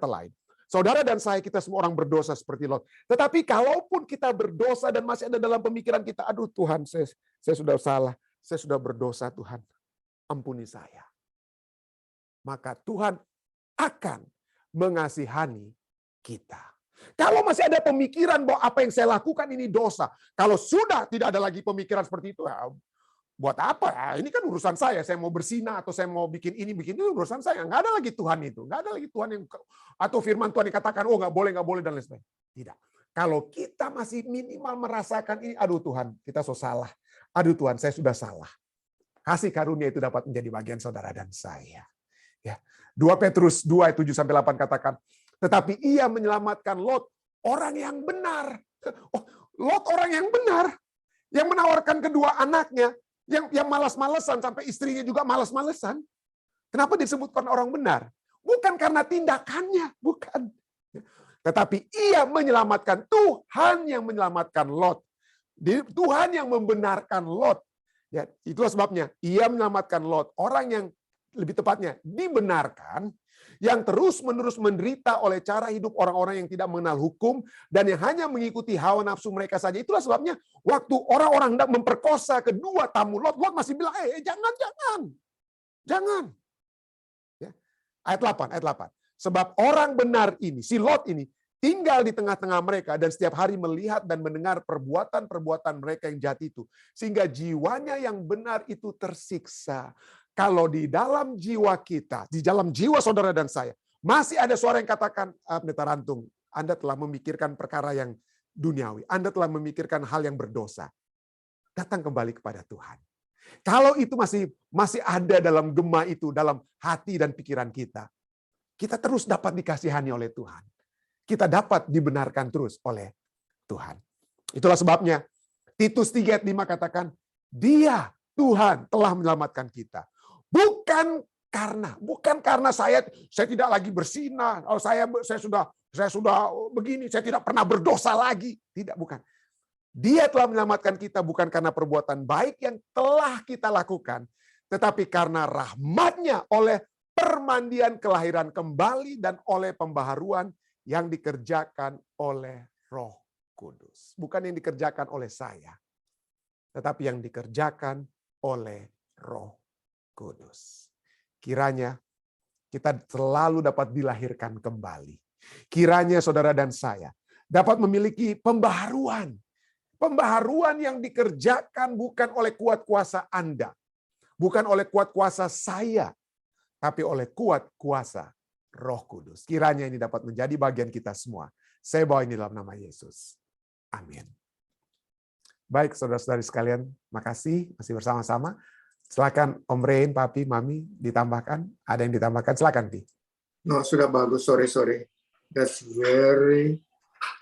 lain, saudara dan saya, kita semua orang berdosa seperti Lot. Tetapi kalaupun kita berdosa dan masih ada dalam pemikiran kita, aduh Tuhan, saya sudah salah. Saya sudah berdosa, Tuhan, ampuni saya. Maka Tuhan akan mengasihani kita. Kalau masih ada pemikiran bahwa apa yang saya lakukan ini dosa, kalau sudah tidak ada lagi pemikiran seperti itu, buat apa? Ini kan urusan saya mau berzina atau saya mau bikin ini urusan saya. Nggak ada lagi Tuhan itu. Nggak ada lagi Tuhan yang, atau firman Tuhan dikatakan, oh nggak boleh, dan lain sebagainya. Tidak. Kalau kita masih minimal merasakan ini, aduh Tuhan, kita so salah. Aduh Tuhan, saya sudah salah. Kasih karunia itu dapat menjadi bagian saudara dan saya. Ya. 2 Petrus 2 ayat 7-8 katakan, tetapi ia menyelamatkan Lot, orang yang benar. Oh, Lot orang yang benar. Yang menawarkan kedua anaknya, yang malas-malesan, sampai istrinya juga malas-malesan. Kenapa disebutkan orang benar? Bukan karena tindakannya, bukan. Tetapi ia menyelamatkan, Tuhan yang menyelamatkan Lot. Tuhan yang membenarkan Lot. Ya, itulah sebabnya ia menyelamatkan Lot, orang yang lebih tepatnya dibenarkan, yang terus-menerus menderita oleh cara hidup orang-orang yang tidak mengenal hukum dan yang hanya mengikuti hawa nafsu mereka saja. Itulah sebabnya waktu orang-orang hendak memperkosa kedua tamu Lot, Lot masih bilang, jangan. Ya. Ayat 8. Sebab orang benar ini, si Lot ini, tinggal di tengah-tengah mereka dan setiap hari melihat dan mendengar perbuatan-perbuatan mereka yang jahat itu. Sehingga jiwanya yang benar itu tersiksa. Kalau di dalam jiwa kita, di dalam jiwa saudara dan saya, masih ada suara yang katakan, Pendeta Rantung, Anda telah memikirkan perkara yang duniawi. Anda telah memikirkan hal yang berdosa. Datang kembali kepada Tuhan. Kalau itu masih ada dalam gema itu, dalam hati dan pikiran kita, kita terus dapat dikasihani oleh Tuhan. Kita dapat dibenarkan terus oleh Tuhan. Itulah sebabnya Titus 3 ayat 5 katakan, Dia, Tuhan, telah menyelamatkan kita. Bukan karena saya tidak lagi berzina, saya sudah begini, saya tidak pernah berdosa lagi. Tidak, bukan. Dia telah menyelamatkan kita bukan karena perbuatan baik yang telah kita lakukan, tetapi karena rahmat-Nya oleh permandian kelahiran kembali dan oleh pembaharuan yang dikerjakan oleh Roh Kudus. Bukan yang dikerjakan oleh saya, tetapi yang dikerjakan oleh Roh Kudus. Kiranya kita selalu dapat dilahirkan kembali. Kiranya saudara dan saya dapat memiliki pembaharuan. Pembaharuan yang dikerjakan bukan oleh kuat kuasa Anda. Bukan oleh kuat kuasa saya. Tapi oleh kuat kuasa Roh Kudus. Kiranya ini dapat menjadi bagian kita semua. Saya bawa ini dalam nama Yesus. Amin. Baik saudara-saudari sekalian, makasih masih bersama-sama. Silakan Om Rain, Papi, Mami, ditambahkan. Ada yang ditambahkan, silakan Pi. No, sudah bagus. Sorry. That's very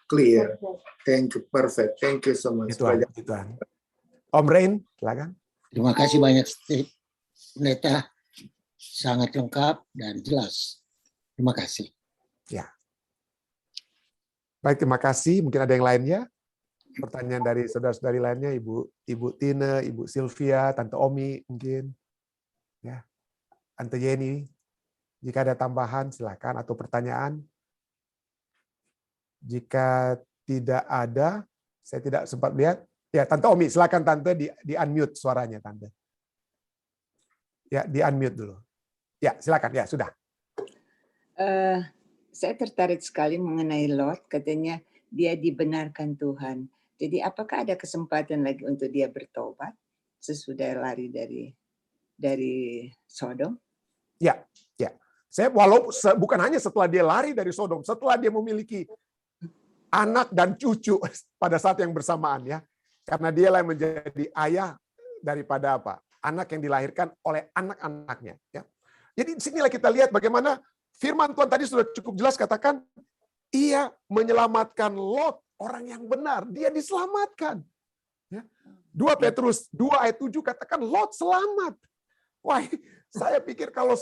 clear. Thank you, perfect. Thank you so much. Itu. Om Rain, silakan. Terima kasih banyak, Steve. Pendeta, sangat lengkap dan jelas. Terima kasih. Ya. Baik, terima kasih. Mungkin ada yang lainnya? Pertanyaan dari saudara-saudari lainnya, Ibu Tine, Ibu Sylvia, Tante Omi mungkin. Ya. Tante Yeni. Jika ada tambahan silakan atau pertanyaan. Jika tidak ada, saya tidak sempat lihat. Ya, Tante Omi, silakan Tante di unmute suaranya Tante. Ya, di unmute dulu. Ya, silakan. Ya, sudah. Saya tertarik sekali mengenai Lot, katanya dia dibenarkan Tuhan. Jadi apakah ada kesempatan lagi untuk dia bertobat sesudah lari dari Sodom? Ya. Saya bukan hanya setelah dia lari dari Sodom, setelah dia memiliki anak dan cucu pada saat yang bersamaan ya. Karena dialah yang menjadi ayah daripada apa? Anak yang dilahirkan oleh anak-anaknya ya. Jadi disinilah kita lihat bagaimana firman Tuhan tadi sudah cukup jelas katakan, ia menyelamatkan Lot, orang yang benar. Dia diselamatkan. Ya. 2 Petrus 2 ayat 7 katakan Lot selamat. Wah, saya pikir kalau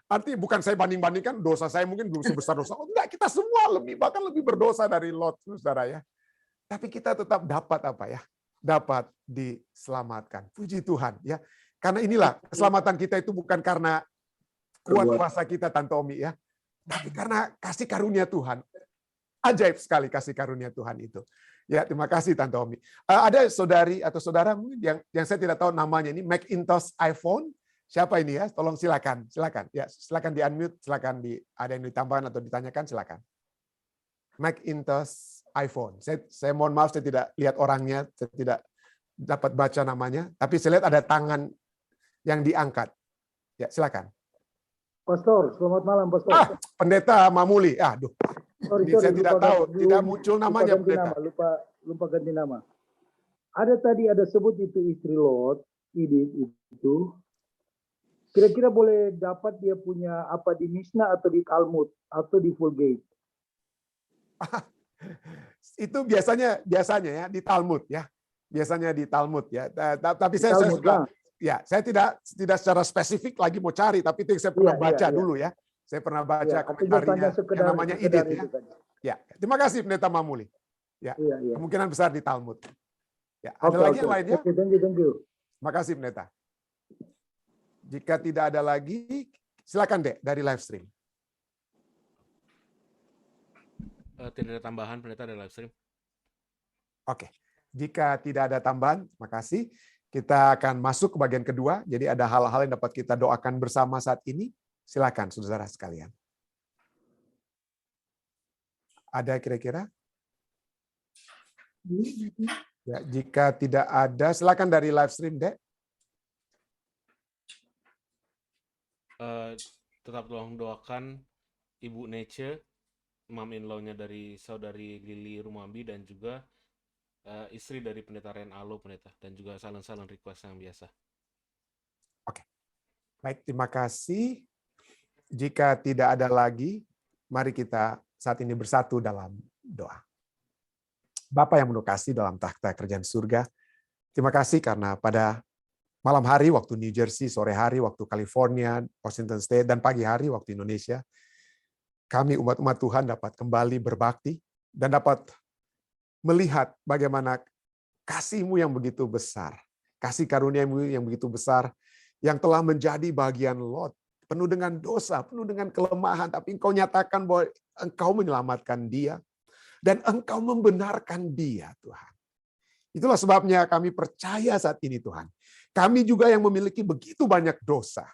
artinya bukan saya banding-bandingkan dosa saya mungkin belum sebesar dosa. Enggak, kita semua bahkan lebih berdosa dari Lot, saudara ya. Tapi kita tetap dapat apa ya? Dapat diselamatkan. Puji Tuhan ya. Karena inilah keselamatan kita itu bukan karena kuat kuasa kita Tante Omi ya. Tapi karena kasih karunia Tuhan. Ajaib sekali kasih karunia Tuhan itu. Ya, terima kasih Tante Omi. Ada saudari atau saudara mungkin yang saya tidak tahu namanya ini, Macintosh iPhone. Siapa ini ya? Tolong silakan. Ya, silakan di-unmute, silakan ada yang ditambahkan atau ditanyakan, silakan. Macintosh iPhone. Saya mohon maaf saya tidak lihat orangnya, saya tidak dapat baca namanya, tapi saya lihat ada tangan yang diangkat. Ya, silakan. Pastor, selamat malam, Pastor. Pendeta Mamuli. Aduh, ini saya tidak lupa tahu, ganti- tidak muncul namanya lupa ganti pendeta. nama, lupa ganti nama. Ada sebut itu istri Lot, Edith itu. Kira-kira boleh dapat dia punya apa di Mishnah atau di Talmud atau di Vulgate? Itu biasanya ya di Talmud ya. Biasanya di Talmud ya. Tapi saya Talmud sudah lah. ya, saya tidak secara spesifik lagi mau cari, tapi itu yang saya pernah Iya, baca iya. dulu ya. Saya pernah baca Ya, aku komentarnya bertanya yang namanya sekedar Edith ya. itu saja. Ya, terima kasih pendeta Mamuli. Iya. Kemungkinan besar di Talmud. Ya, ada Oke, lagi oke. yang lainnya? Oke, thank you. Terima kasih pendeta. Jika tidak ada lagi, silakan Dek dari live stream. Tidak ada tambahan, pendeta, ada live stream. Oke. Jika tidak ada tambahan, makasih. Kita akan masuk ke bagian kedua. Jadi ada hal-hal yang dapat kita doakan bersama saat ini. Silakan saudara sekalian. Ada kira-kira? Ya, jika tidak ada, silakan dari live stream, Dek. Tetap tolong doakan Ibu Nece, mom in law-nya dari saudari Lili Rumambi, dan juga istri dari pendeta Ren Alo, pendeta, dan juga salon-salon request yang biasa. Oke. Baik, terima kasih. Jika tidak ada lagi, mari kita saat ini bersatu dalam doa. Bapa yang penuh kasih dalam takhta kerajaan surga, terima kasih karena pada malam hari waktu New Jersey, sore hari waktu California, Washington State, dan pagi hari waktu Indonesia, kami umat-umat Tuhan dapat kembali berbakti dan dapat melihat bagaimana kasih-Mu yang begitu besar, kasih karunia-Mu yang begitu besar, yang telah menjadi bagian Lot, penuh dengan dosa, penuh dengan kelemahan, tapi Engkau nyatakan bahwa Engkau menyelamatkan dia, dan Engkau membenarkan dia, Tuhan. Itulah sebabnya kami percaya saat ini, Tuhan. Kami juga yang memiliki begitu banyak dosa,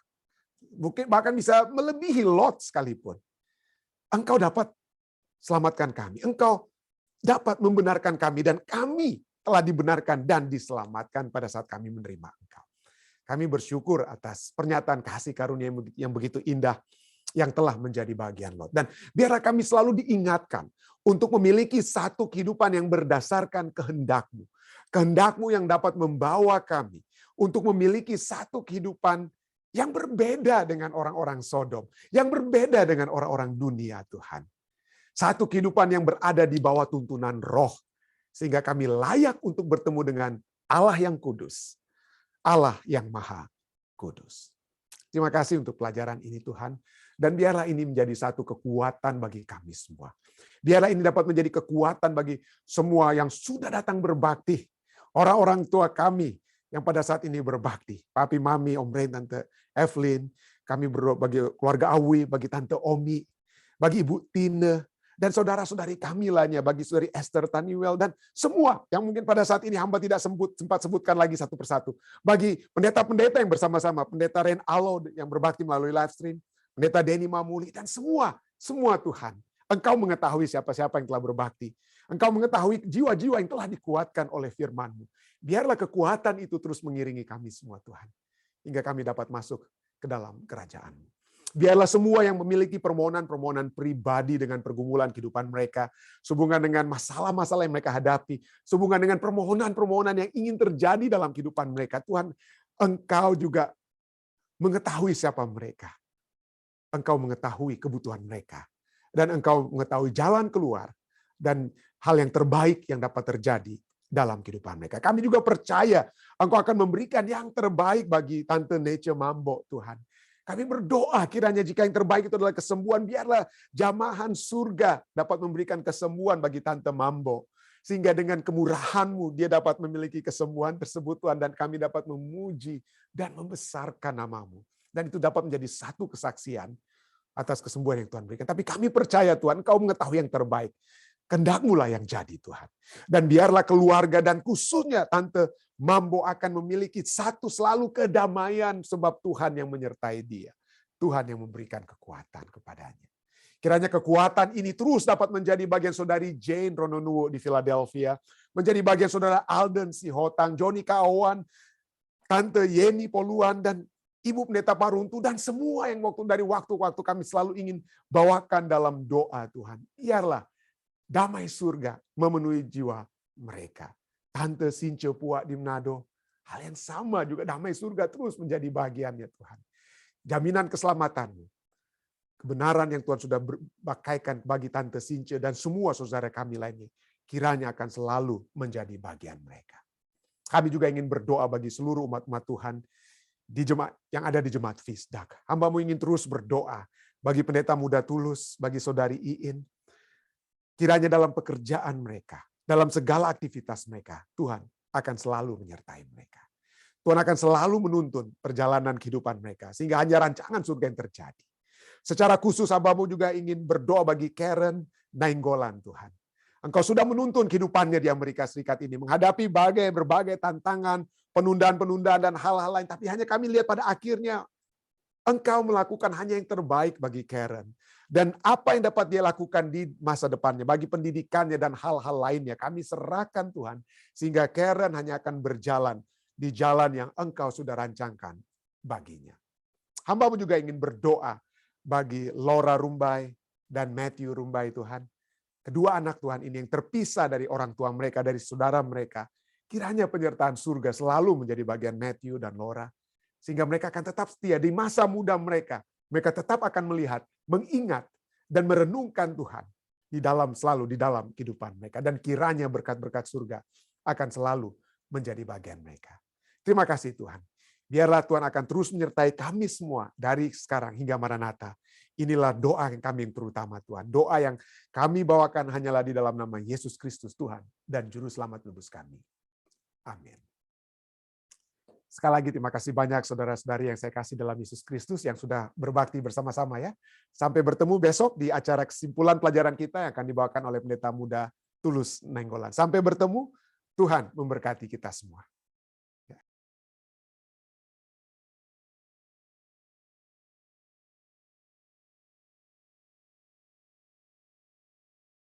mungkin bahkan bisa melebihi Lot sekalipun. Engkau dapat selamatkan kami. Engkau dapat membenarkan kami, dan kami telah dibenarkan dan diselamatkan pada saat kami menerima Engkau. Kami bersyukur atas pernyataan kasih karunia yang begitu indah yang telah menjadi bagian Lot. Dan biarlah kami selalu diingatkan untuk memiliki satu kehidupan yang berdasarkan kehendak-Mu. Kehendak-Mu yang dapat membawa kami untuk memiliki satu kehidupan yang berbeda dengan orang-orang Sodom, yang berbeda dengan orang-orang dunia, Tuhan. Satu kehidupan yang berada di bawah tuntunan Roh, sehingga kami layak untuk bertemu dengan Allah yang kudus, Allah yang maha kudus. Terima kasih untuk pelajaran ini, Tuhan. Dan biarlah ini menjadi satu kekuatan bagi kami semua. Biarlah ini dapat menjadi kekuatan bagi semua yang sudah datang berbakti. Orang-orang tua kami yang pada saat ini berbakti. Papi, Mami, Om Ray, Tante Evelyn. Kami berdoa bagi keluarga Awi, bagi Tante Omi, bagi Ibu Tine, dan saudara-saudari kami lainnya, bagi saudari Esther Taniwel, dan semua yang mungkin pada saat ini hamba tidak sempat sebutkan lagi satu persatu. Bagi pendeta-pendeta yang bersama-sama, pendeta Ren Alo yang berbakti melalui live stream, pendeta Denny Mamuli, dan semua Tuhan. Engkau mengetahui siapa-siapa yang telah berbakti. Engkau mengetahui jiwa-jiwa yang telah dikuatkan oleh firman-Mu. Biarlah kekuatan itu terus mengiringi kami semua, Tuhan. Hingga kami dapat masuk ke dalam kerajaan-Mu. Biarlah semua yang memiliki permohonan-permohonan pribadi dengan pergumulan kehidupan mereka, sehubungan dengan masalah-masalah yang mereka hadapi, sehubungan dengan permohonan-permohonan yang ingin terjadi dalam kehidupan mereka. Tuhan, Engkau juga mengetahui siapa mereka. Engkau mengetahui kebutuhan mereka. Dan Engkau mengetahui jalan keluar dan hal yang terbaik yang dapat terjadi dalam kehidupan mereka. Kami juga percaya Engkau akan memberikan yang terbaik bagi Tante Nece Mambo, Tuhan. Kami berdoa kiranya jika yang terbaik itu adalah kesembuhan, biarlah jamahan surga dapat memberikan kesembuhan bagi Tante Mambo. Sehingga dengan kemurahan-Mu dia dapat memiliki kesembuhan tersebut, Tuhan. Dan kami dapat memuji dan membesarkan nama-Mu. Dan itu dapat menjadi satu kesaksian atas kesembuhan yang Tuhan berikan. Tapi kami percaya, Tuhan, Engkau mengetahui yang terbaik. Kehendak-Mu lah yang jadi, Tuhan. Dan biarlah keluarga dan khususnya Tante Mambo akan memiliki satu selalu kedamaian sebab Tuhan yang menyertai dia. Tuhan yang memberikan kekuatan kepadanya. Kiranya kekuatan ini terus dapat menjadi bagian saudari Jane Rononuwo di Philadelphia, menjadi bagian saudara Alden Sihotang, Joni Kawan, Tante Yeni Poluan, dan Ibu Pendeta Paruntu, dan semua yang dari waktu-waktu kami selalu ingin bawakan dalam doa Tuhan. Biarlah damai surga memenuhi jiwa mereka. Tante Since Puak di Manado, hal yang sama juga damai surga terus menjadi bagiannya Tuhan. Jaminan keselamatanmu. Kebenaran yang Tuhan sudah bakaikan bagi Tante Since dan semua saudara kami lainnya, kiranya akan selalu menjadi bagian mereka. Kami juga ingin berdoa bagi seluruh umat-umat Tuhan di jemaat yang ada di jemaat Fisdak. Hamba-Mu ingin terus berdoa bagi pendeta muda Tulus, bagi saudari Iin. Kiranya dalam pekerjaan mereka, dalam segala aktivitas mereka, Tuhan akan selalu menyertai mereka. Tuhan akan selalu menuntun perjalanan kehidupan mereka, sehingga hanya rancangan surga yang terjadi. Secara khusus hamba-Mu juga ingin berdoa bagi Karen Nainggolan Tuhan. Engkau sudah menuntun kehidupannya di Amerika Serikat ini, menghadapi berbagai tantangan, penundaan-penundaan dan hal-hal lain. Tapi hanya kami lihat pada akhirnya, Engkau melakukan hanya yang terbaik bagi Karen. Dan apa yang dapat dia lakukan di masa depannya, bagi pendidikannya dan hal-hal lainnya, kami serahkan Tuhan. Sehingga Karen hanya akan berjalan di jalan yang Engkau sudah rancangkan baginya. Hamba-Mu juga ingin berdoa bagi Laura Rumbai dan Matthew Rumbai Tuhan. Kedua anak Tuhan ini yang terpisah dari orang tua mereka, dari saudara mereka. Kiranya penyertaan surga selalu menjadi bagian Matthew dan Laura. Sehingga mereka akan tetap setia di masa muda mereka. Mereka tetap akan melihat, mengingat, dan merenungkan Tuhan selalu di dalam kehidupan mereka. Dan kiranya berkat-berkat surga akan selalu menjadi bagian mereka. Terima kasih Tuhan. Biarlah Tuhan akan terus menyertai kami semua dari sekarang hingga Maranatha. Inilah doa yang kami yang terutama Tuhan. Doa yang kami bawakan hanyalah di dalam nama Yesus Kristus Tuhan dan Juru Selamat nebus kami. Amin. Sekali lagi terima kasih banyak saudara-saudari yang saya kasih dalam Yesus Kristus yang sudah berbakti bersama-sama ya. Sampai bertemu besok di acara kesimpulan pelajaran kita yang akan dibawakan oleh pendeta muda Tulus Nainggolan. Sampai bertemu, Tuhan memberkati kita semua.